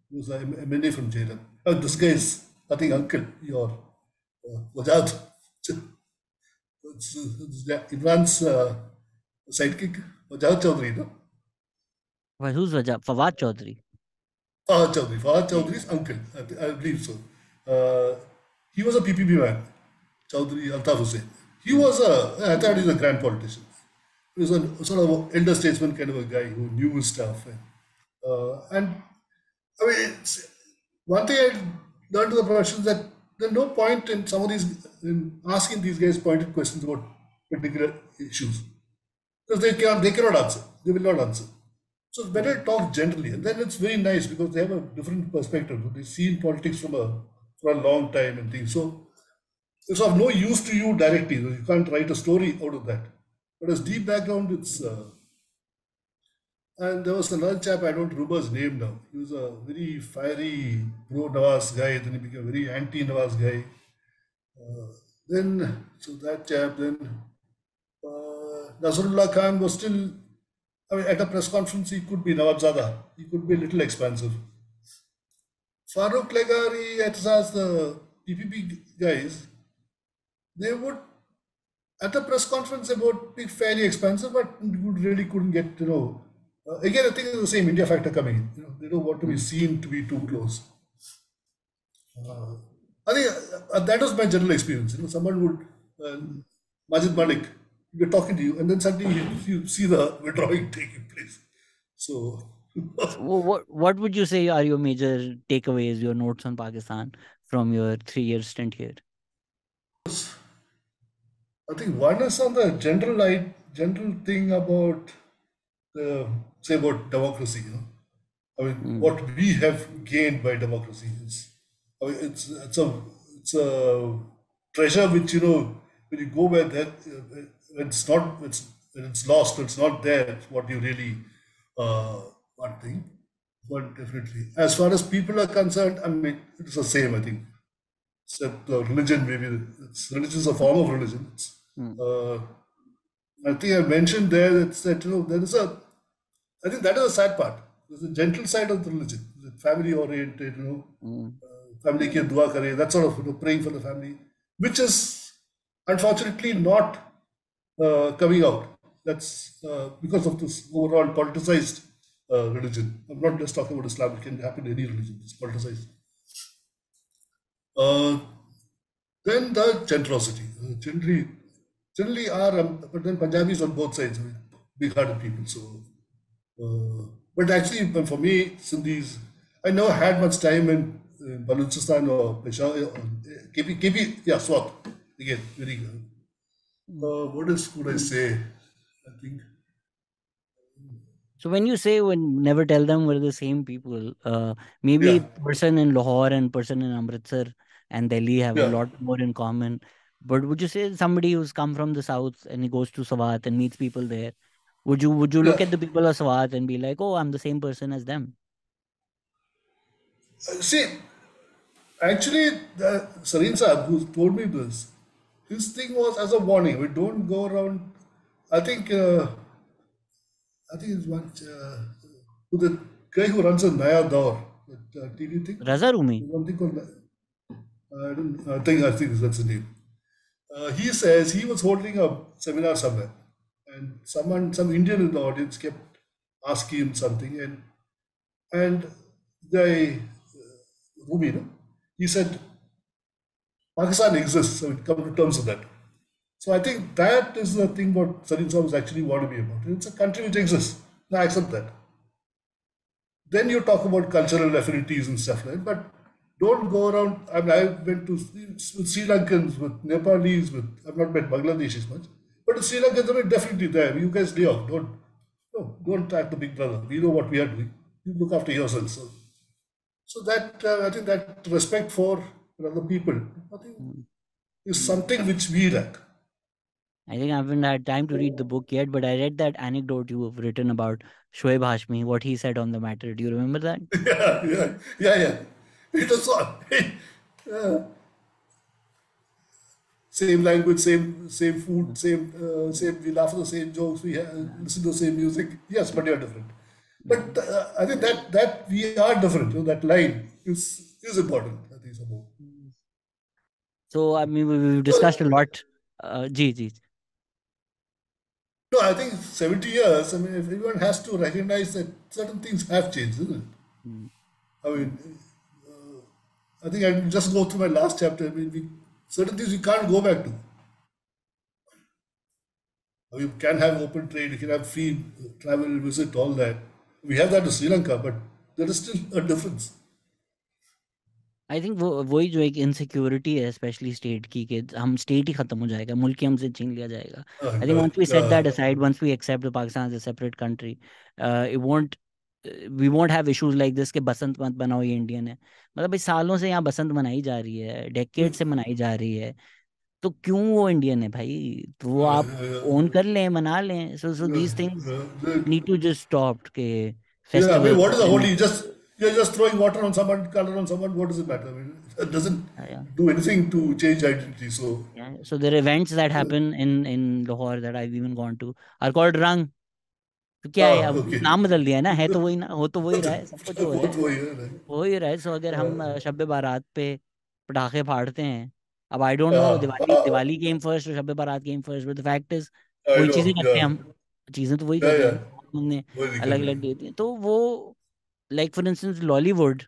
He was a MLA from Jairam. This guy is, I think, uncle, your Wajad. Imran's sidekick, Wajad Chaudhry, no? Well, who's Fawad Chaudhry? Fahad Chaudhry's uncle, I believe so. He was a PPP man, Chaudhry Altaf Hussain. I thought he was a grand politician. He was a sort of elder statesman kind of a guy who knew his stuff. And I mean, one thing I learned to the profession is that there's no point in in asking these guys pointed questions about particular issues, because they cannot answer. They will not answer. So it's better to talk generally, and then it's very nice because they have a different perspective. They've seen politics for a long time and things. So it's of no use to you directly. You can't write a story out of that. But as deep background, it's and there was another chap, I don't remember his name now. He was a very fiery pro Nawaz guy. Then he became a very anti Nawaz guy. So that chap, then Nasrullah Khan was still, I mean, at a press conference, he could be Nawabzada. He could be a little expansive. Farooq Legari, as the PPP guys, they would, at a press conference, they would be fairly expansive, but you really couldn't get, again, I think it's the same India factor coming in. They don't want to be seen to be too close. I think that was my general experience. Someone would, Majid Malik, we're talking to you, and then suddenly you see the withdrawing taking place. So, What would you say are your major takeaways, your notes on Pakistan from your 3-year stint here? I think one is on the general thing about say about democracy. I mean, Hmm. what we have gained by democracy is, I mean, it's a treasure which when you go where that when it's not when it's lost, when it's not there. It's what you really one thing. But definitely, as far as people are concerned, I mean, it's the same. I think, except religion. Maybe religion is a form of religion. Hmm. Uh, I think I mentioned there that there is a. I think that is the sad part. There's a gentle side of the religion, family oriented. Hmm. Family ke dua kare, that sort of praying for the family, which is unfortunately not coming out. That's because of this overall politicized religion. I'm not just talking about Islam; it can happen in any religion. It's politicized. Uh, then the generosity. Generally are, but then Punjabis on both sides, I mean, big-hearted people. So, but actually, for me, Sindhis, I never had much time in Balochistan or Peshawar, KP, yeah, Swat. Again, very good. Hmm. What else could I say? I think, So when you say when never tell them we're the same people, maybe yeah, person in Lahore and person in Amritsar and Delhi have a yeah. lot more in common. But would you say somebody who's come from the south and he goes to Swat and meets people there, would you Yeah. look at the people of Swat and be like, oh, I'm the same person as them? See, actually, Sareen Saab, who told me this, his thing was as a warning. We don't go around. I think, I think it's one, who the guy who runs a Naya Daur, that TV thing. Raza Rumi. There's one thing called, I think that's the name. He says he was holding a seminar somewhere, and some Indian in the audience kept asking him something, and the Rumi, he said Pakistan exists, so it come to terms with that. So I think that is the thing what Salim Saab is actually want to be about. It's a country which exists. Now I accept that. Then you talk about cultural affinities and stuff like that, but don't go around. I mean, I went to with Sri Lankans, with Nepalese, I've not met Bangladeshis much, but the Sri Lankans are definitely there. You guys lay off. Don't act the big brother. We know what we are doing. You look after yourselves. So that I think that respect for other people, I think, Mm. is something which we lack. I think I haven't had time to read the book yet, but I read that anecdote you have written about Shoaib Hashmi, what he said on the matter. Do you remember that? Yeah. It was all same language, same food, Mm. same. We laugh at the same jokes. We Yeah. listen to the same music. Yes, but you're different. Yeah. But I think that we are different. That line is important. I think somehow. Mm. So, I mean, we've discussed a So, lot. Ji, ji. no, I think 70 years. I mean, everyone has to recognize that certain things have changed, isn't it? Mm. I mean, I think I just go through my last chapter. I mean, certain things we can't go back to. We can have open trade, we can have free travel, visit, all that. We have that to Sri Lanka, but there is still a difference. I think वो वही जो एक insecurity है specially state की कि हम state ही खत्म हो जाएगा मुल्क ही हमसे छीन लिया जाएगा I think once we set that aside once we accept Pakistan as a separate country it won't we won't have issues like this के बसंत मत बनाओ ये इंडियन है मतलब भाई सालों से यहाँ बसंत मनाई जा रही है डेकेड से मनाई जा रही है तो क्यों वो इंडियन है भाई तो वो आप ओन कर लें मना लें so these things need to just stop के Yeah, I mean, festivals what is the holy? You're just throwing water on someone, color on someone. What does it matter? I mean, it doesn't do anything to change identity. So, Yeah, so there are events that happen in Lahore that I've even gone to are called रंग तो क्या है अब okay. नाम बदल दिया है ना है तो वही ना हो तो वही रहा है सब कुछ हो रहा Both है way, right? हो ही रहा है सो अगर हम शब बारात पे पटाखे फाड़ते हैं अब I don't know Uh, Diwali uh, Diwali came first और शब बारात came first but the fact is I वही चीजें know. करते हैं Yeah. हम चीजें तो वही कर Yeah, रहे yeah. हैं हमने Very अलग good. अलग दे दी तो वो लाइक फॉर इंस्टेंस लॉलीवुड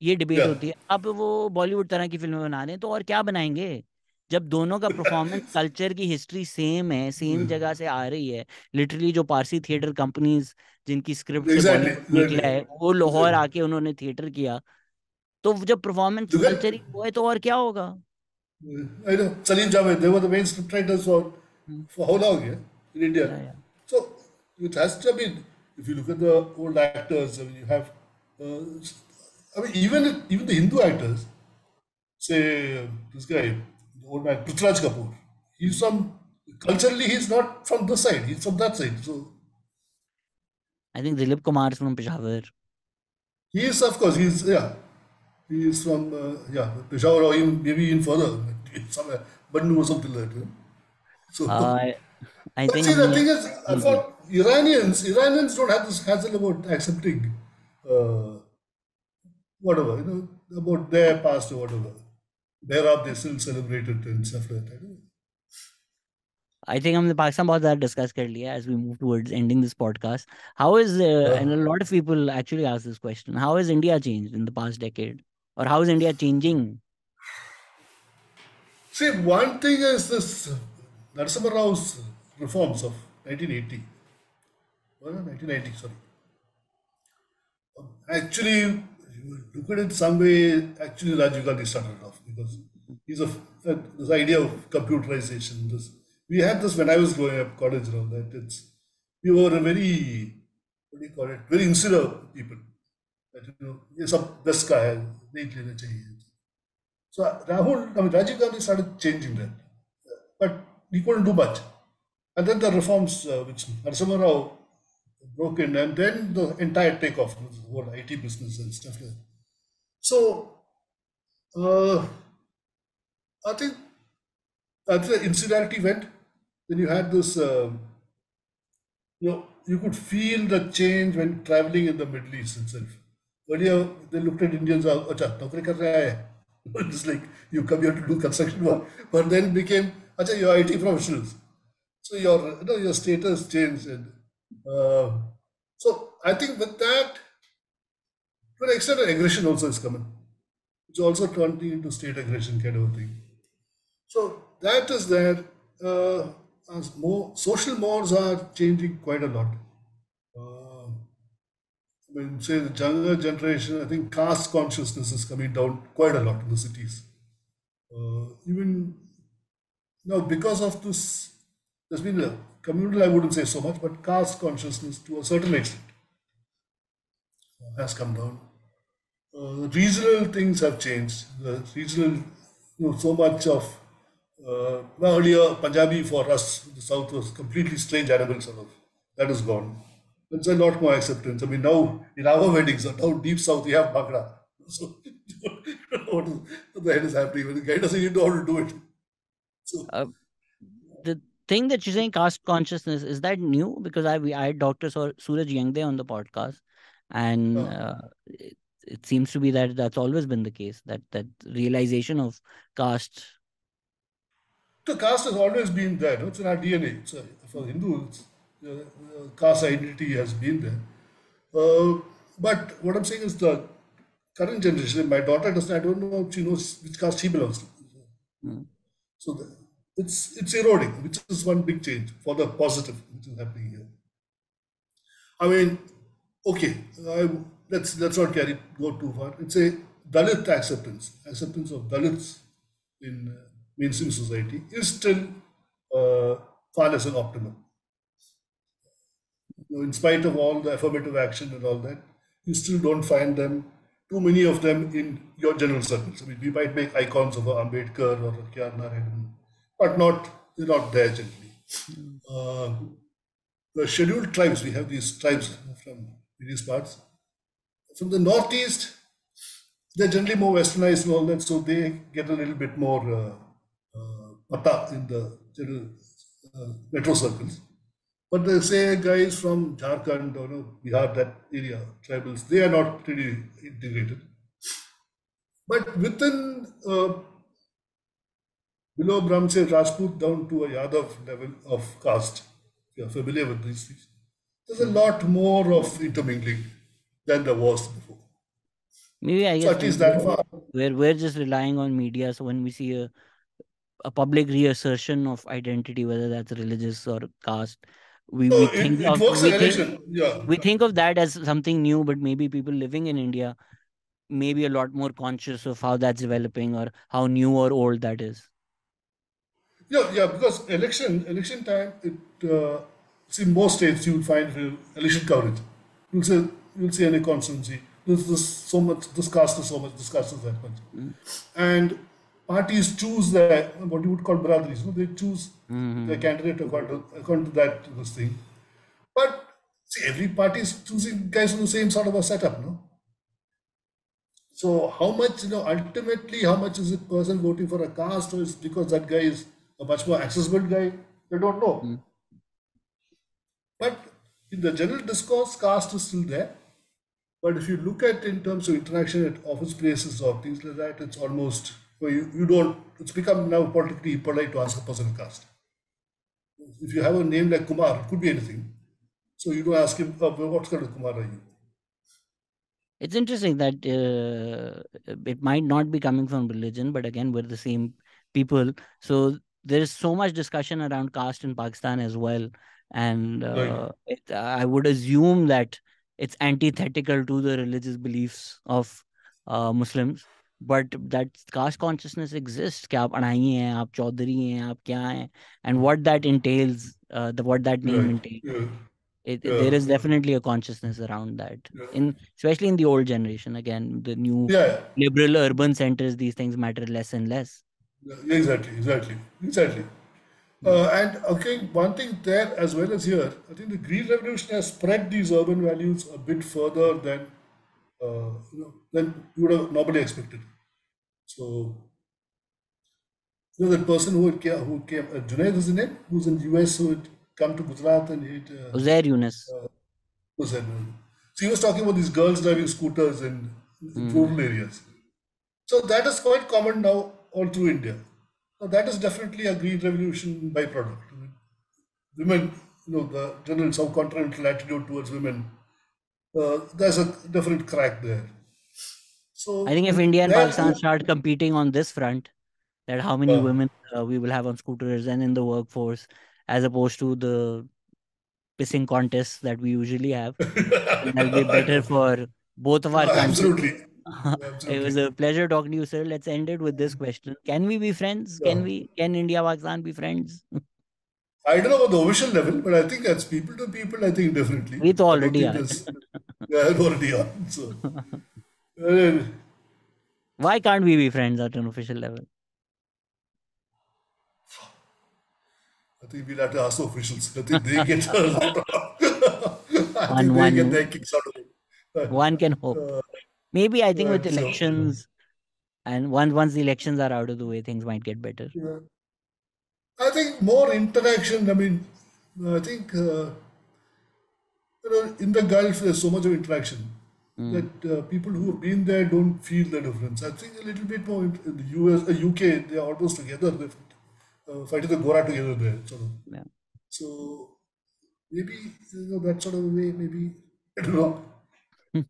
ये डिबेट Yeah. होती है अब वो बॉलीवुड तरह की फिल्में बना रहे हैं तो और क्या बनाएंगे जब दोनों का परफॉर्मेंस कल्चर की हिस्ट्री सेम है सेम जगह से आ रही है लिटरली जो पारसी थिएटर कंपनीज जिनकी स्क्रिप्ट से Exactly. बॉलीवुड निकला Exactly. है वो लाहौर Exactly. आके उन्होंने थिएटर किया तो जब परफॉर्मेंस Look कल्चर at ही वो है तो और क्या होगा I know Salim Javed, they were the main scriptwriters Mm. for how long, yeah, in India. Yeah, yeah. So it has to be. If you look at the old actors, I mean, you have, I mean, even the Hindu actors, say this guy, the old man, Prithviraj Kapoor, he's from culturally he's not from this side, he's from that side. So I think Dilip Kumar is from Peshawar. he is, of course, he's yeah, he is from yeah, Peshawar or even, maybe even further, somewhere, Bannu or something like that. So, Uh, I but think see, the हमने thing is, जी for Iranians don't have this hassle about accepting uh, whatever, about their past or whatever. Thereof, they still celebrate it and stuff like that. I think हमने पाकिस्तान बहुत ज़्यादा discuss कर लिया as we move towards ending this podcast how is Uh, and a lot of people actually ask this question how is India changed in the past decade और how is India changing See, one thing is this Narasimha Rao's reforms of 1980, 1990, sorry. Actually, you look at it some way, actually Rajiv Gandhi started it off because he's this idea of computerization. We had this when I was growing up, college and all that. We were a very, what do you call it, very insular people. That, ये सब बस का है, नहीं लेना चाहिए. So Rajiv Gandhi started changing that, but he couldn't do much. And then the reforms which Narasimha Rao broke in, and then the entire takeoff, the whole IT business and stuff like that. So uh, I think after the insularity went, then you had this, you could feel the change when traveling in the Middle East itself. Earlier, they looked at Indians, acha, naukri kar raha hai. It's like you come here to do construction work, but then became, acha, you're IT professionals. So your status changed, and uh, so I think with that, to an extent, aggression also is coming, which also turning into state aggression kind of a thing. So that is there. As more social mores are changing quite a lot. When say the younger generation, I think caste consciousness is coming down quite a lot in the cities. Even now, because of this, there's been a communal, I wouldn't say so much, but caste consciousness to a certain extent has come down. Regional things have changed. The regional, so much of well, earlier Punjabi for us, the south was completely strange animal sort of. That is gone. There's a lot more acceptance. I mean, now in our weddings, now deep south, we have bhangra. So you don't know what the hell is happening. When the guy doesn't even know how to do it. So the thing that you're saying caste consciousness is that new because I had Dr. Suraj Yangde on the podcast and uh, it seems to be that that's always been the case that realization of caste. the caste has always been there. No? It's in our DNA. For Hindus, caste identity has been there. But what I'm saying is the current generation, my daughter doesn't, I don't know if she knows which caste she belongs to. Mm. So it's eroding, which is one big change for the positive which is happening here. I mean, okay, let's not go too far. It's a Dalit acceptance of Dalits in mainstream society is still far less than optimum. In spite of all the affirmative action and all that, you still don't find them, too many of them in your general circles. I mean, we might make icons of a Ambedkar or a K.R. Narayan, but they're not there generally. Uh, the scheduled tribes, we have these tribes from various parts. From the northeast, they're generally more westernized and all that, so they get a little bit more pata in the general metro circles. But they say guys from Jharkhand or Bihar, that area, tribals, they are not really integrated. But within below Brahmacharya Rajput down to a Yadav level of caste, if you're familiar with these things, there's a lot more of intermingling than there was before. Maybe I So guess at least that far. we're just relying on media. So when we see a public reassertion of identity, whether that's religious or caste, we So we it, think it of works we in think election. Yeah. we think of that as something new. But maybe people living in India maybe a lot more conscious of how that's developing or how new or old that is. Yeah, because election time, see, most states you will find election coverage. You'll say you'll see any constituency. This so much. This caste is so much. This caste is that much. Mm. And parties choose their what you would call brotherlies. They choose their Mm-hmm. candidate according to that this thing. But see, every party is choosing guys from the same sort of a setup, no? So how much, ultimately, how much is a person voting for a caste, or is because that guy is a much more accessible guy? They don't know. Mm. But in the general discourse, caste is still there. But if you look at in terms of interaction at office places or things like that, it's almost well, you don't. It's become now politically impolite to ask a person a caste. If you have a name like Kumar, it could be anything. So you don't ask him, what kind of Kumar are you? It's interesting that it might not be coming from religion, but again, we're the same people. So there's so much discussion around caste in Pakistan as well. And Right, I would assume that it's antithetical to the religious beliefs of Muslims. But that caste consciousness exists. कि आप अढ़ाई हैं, आप चौधरी हैं, आप क्या हैं, and what that entails, what that name right, entails. yeah, yeah, There is definitely a consciousness around that yeah, in especially in the old generation. Again, the new yeah, liberal urban centers, these things matter less and less. yeah, exactly. Mm. And okay, one thing there as well as here, I think the Green Revolution has spread these urban values a bit further than you would have normally expected. So, that person who came Junaid is his name, who's in the US, who had come to Gujarat and Uzair Yunus. was that, so he was talking about these girls driving scooters in Mm. rural areas. So that is quite common now all through India. So that is definitely a Green Revolution byproduct. Women, the general subcontinental attitude towards women, there's a definite crack there. I So think if India and that, Pakistan start competing on this front, that how many women we will have on scooters and in the workforce, as opposed to the pissing contests that we usually have, then that'll be I better know, for both of our countries. absolutely, It was absolutely. a pleasure talking to you, sir. Let's end it with this question. Can we be friends? Yeah. Can India, Pakistan be friends? I don't know about the official level, but I think as people to people, I think definitely. We to I don't already think are. there's, yeah, I'm already on. So, uh, Why can't we be friends at an official level? I think we'll have to ask the officials. I think they get a lot I think One, they get one, their kicks out of it. one can hope. Maybe I think with So, elections and once the elections are out of the way, things might get better. yeah. I think more interaction. I mean, I think in the Gulf there's so much of interaction Mm. that people who have been there don't feel the difference. I think a little bit more in the US, UK, they are almost together. They're fighting the Gora together there, sort of. Yeah. So maybe that sort of a way. Maybe I don't know.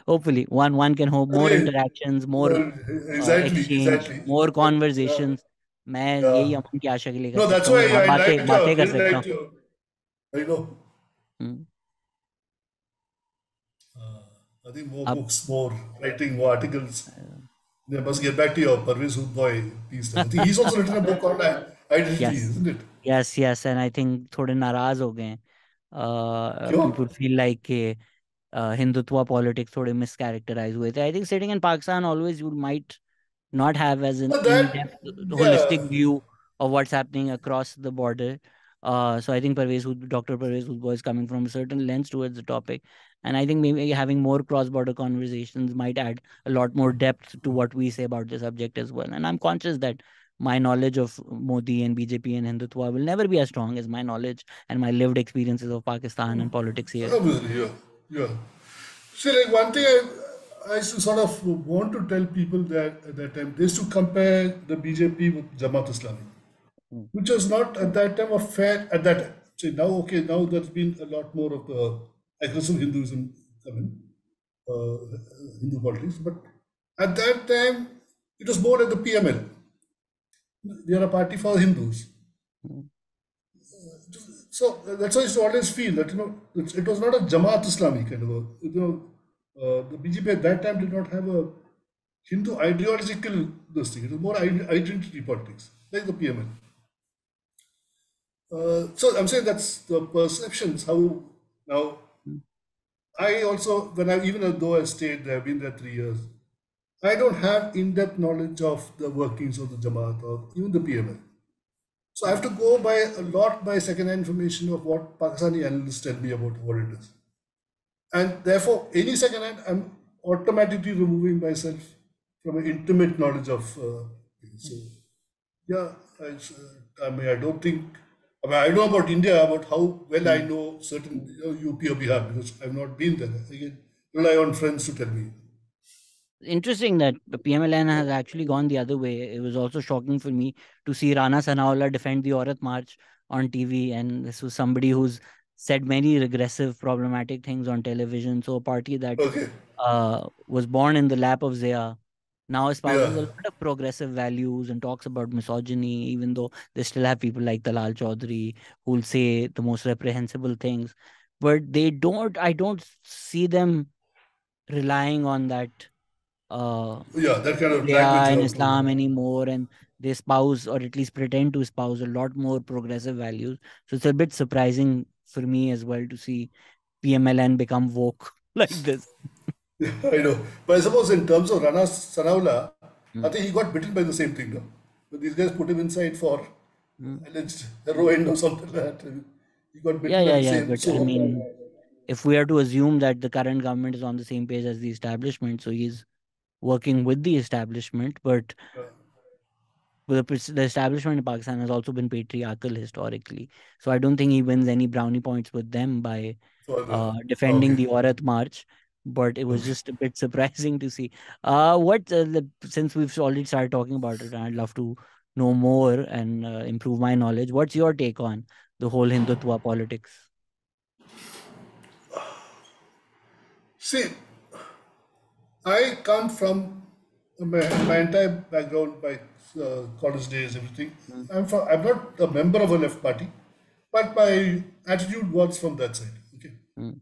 Hopefully, one can hope more Anyway, interactions, more exchange, exactly. more Yeah, conversations. मैं यही yeah. अमन की आशा के लिए कर No, that's सकता हूँ why कि हाँ I बातें liked बातें कर really सकता liked हूँ. your. I know. Hmm. I think more अब books, more writing, more articles. They must get back to your Parvez Boy piece. I think he's also written a book on identity, yes, isn't it? yes, and I think थोड़े नाराज हो गए हैं. क्यों? People feel like कि Hindutva politics थोड़े mischaracterized हुए थे. I think sitting in Pakistan always you might not have as an But that, in-depth, yeah, holistic view of what's happening across the border. So I think Dr. Parvez Hudbo is coming from a certain lens towards the topic. And I think maybe having more cross-border conversations might add a lot more depth to what we say about the subject as well. And I'm conscious that my knowledge of Modi and BJP and Hindutva will never be as strong as my knowledge and my lived experiences of Pakistan and politics here. obviously, yeah. See, like one thing I used to sort of want to tell people that at that time, they used to compare the BJP with Jamaat Islami, Mm. which was not at that time a fair at that time. See, now, okay, now there's been a lot more of the aggressive Hinduism coming, uh, Hindu politics, but at that time, it was more like the PML. They are a party for Hindus. Mm. So that's why I used to always feel that it was not a Jamaat Islami kind of a. The BJP at that time did not have a Hindu ideological this thing. It was more identity politics, like the PML. So I'm saying that's the perceptions. How now mm, I also when I even though I stayed there, I've been there 3 years. I don't have in-depth knowledge of the workings of the Jamaat or even the PML. So I have to go by a lot by second-hand information of what Pakistani analysts tell me about what it is. And therefore, any second hand, I'm automatically removing myself from an intimate knowledge of things. So, yeah, I mean, I don't think, I mean, I know about India, about how well I mm. know certain UP or Bihar because I've not been there. Again, rely on friends to tell me. Interesting that the PMLN has actually gone the other way. It was also shocking for me to see Rana Sanaullah defend the Aurat March on TV, and this was somebody who's said many regressive, problematic things on television. So a party that Okay. was born in the lap of Zia now Yeah. espouses a lot of progressive values and talks about misogyny, even though they still have people like Talal Chaudhary who'll say the most reprehensible things. But I don't see them relying on that Yeah, that kind of Sharia language and around to. Islam anymore, and they espouse or at least pretend to espouse a lot more progressive values. So it's a bit surprising for me as well to see PMLN become woke like this. I know. But I suppose in terms of Rana Sanaula, I Mm, think he got bitten by the same thing, no? But these guys put him inside for mm. alleged heroin or something like that. He got Yeah, bitten by yeah, the yeah. same. But I So, mean, if we are to assume that the current government is on the same page as the establishment, so he's working with the establishment, but the establishment in Pakistan has also been patriarchal historically. So I don't think he wins any brownie points with them by for the. defending Okay. the Aurat March. But it was Okay. just a bit surprising to see. Since we've already started talking about it, I'd love to know more and improve my knowledge. What's your take on the whole Hindutva politics? See, I come from my entire background, my college days, everything. Mm, I'm not a member of a left party, but my attitude was from that side. Okay. mm,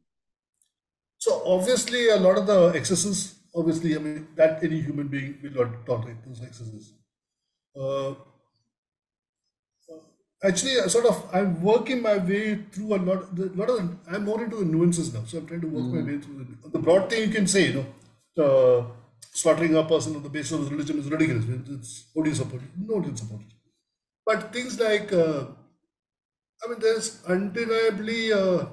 So obviously, a lot of the excesses, obviously, I mean, that any human being will not tolerate those excesses. Uh, Actually, I'm working my way through a lot. I'm more into the nuances now, so I'm trying to work my mm, way through the broad thing. You can say, slaughtering a person on the basis of his religion is ridiculous. It's what do you support? No one can support it. But things like, I mean, there's undeniably a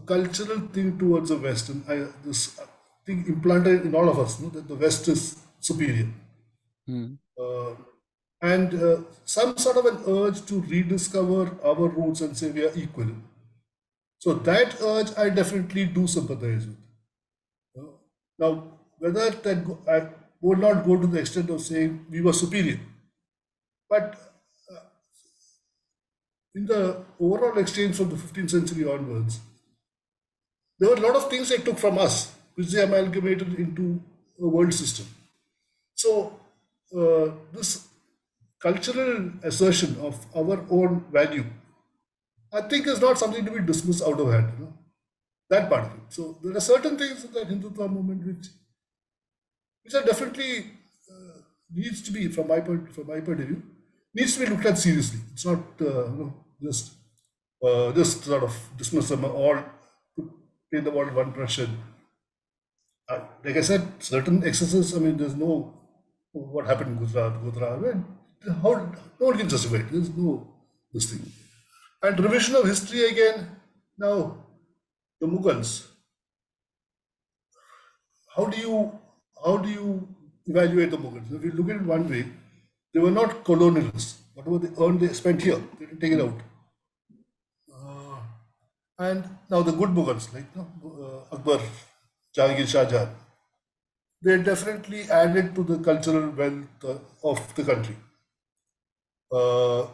cultural thing towards the West, and this thing implanted in all of us, that the West is superior. mm, Uh, and some sort of an urge to rediscover our roots and say we are equal. So that urge I definitely do sympathize with. Uh, Now, whether I would not go to the extent of saying we were superior, but in the overall exchange from the 15th century onwards, there were a lot of things they took from us, which they amalgamated into a world system. So, this cultural assertion of our own value, I think, is not something to be dismissed out of hand. That part of it. So, there are certain things in that Hindutva movement which are definitely needs to be, from my point of view, needs to be looked at seriously. It's not just sort of dismiss them all to paint the world one brush. And like I said, certain excesses. I mean, there's no what happened in Gujarat. I mean, how no one can justify it. There's no this thing. And revision of history again. Now, the Mughals. How do you how do you evaluate the Mughals? If you look at it one way, they were not colonialists. Whatever they earned, they spent here. They didn't take it mm, out. And now the good Mughals, like Akbar, Jahangir, Shah Jahan, they definitely added to the cultural wealth of the country. Uh,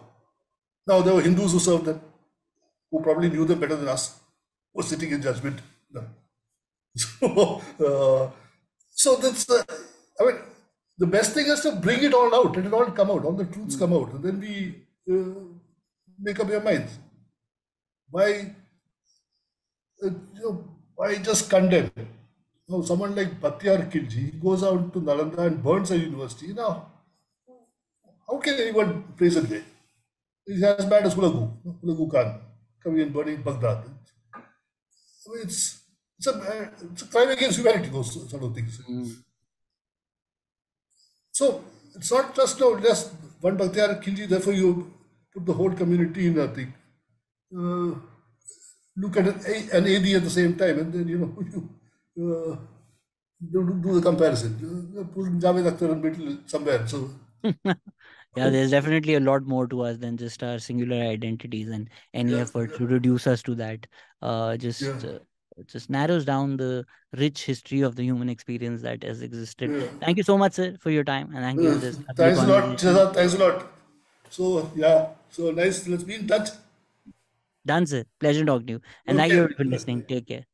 Now there were Hindus who served them, who probably knew them better than us, were sitting in judgment. No. So, so that's, I mean, the best thing is to bring it all out, let it all come out, all the truths mm, come out, and then we make up your minds. Why, you know, I just condemn. Now, someone like Bhattiar Khilji, he goes out to Nalanda and burns a university. Now, how can anyone praise a guy? He's as bad as Hulagu Khan, coming and burning Baghdad. I mean, it's a crime against humanity, those sort of things. Mm. So it's not just now, just one Bhaktiar Khilji, therefore you put the whole community in a thing. Look at an AD at the same time, and then you do the comparison. Put Javed Akhtar in middle somewhere. So Yeah, there's definitely a lot more to us than just our singular identities, and any yeah, effort to reduce us to that uh, yeah, just uh, just narrows down the rich history of the human experience that has existed. yeah. Thank you so much, sir, for your time, and thank you for this lovely Thanks a lot, conversation. Shehzad. Thanks a lot. So yeah, so nice. Let's be in touch. Done, sir. Pleasure talking to you, and thank you Okay. for listening. Take care.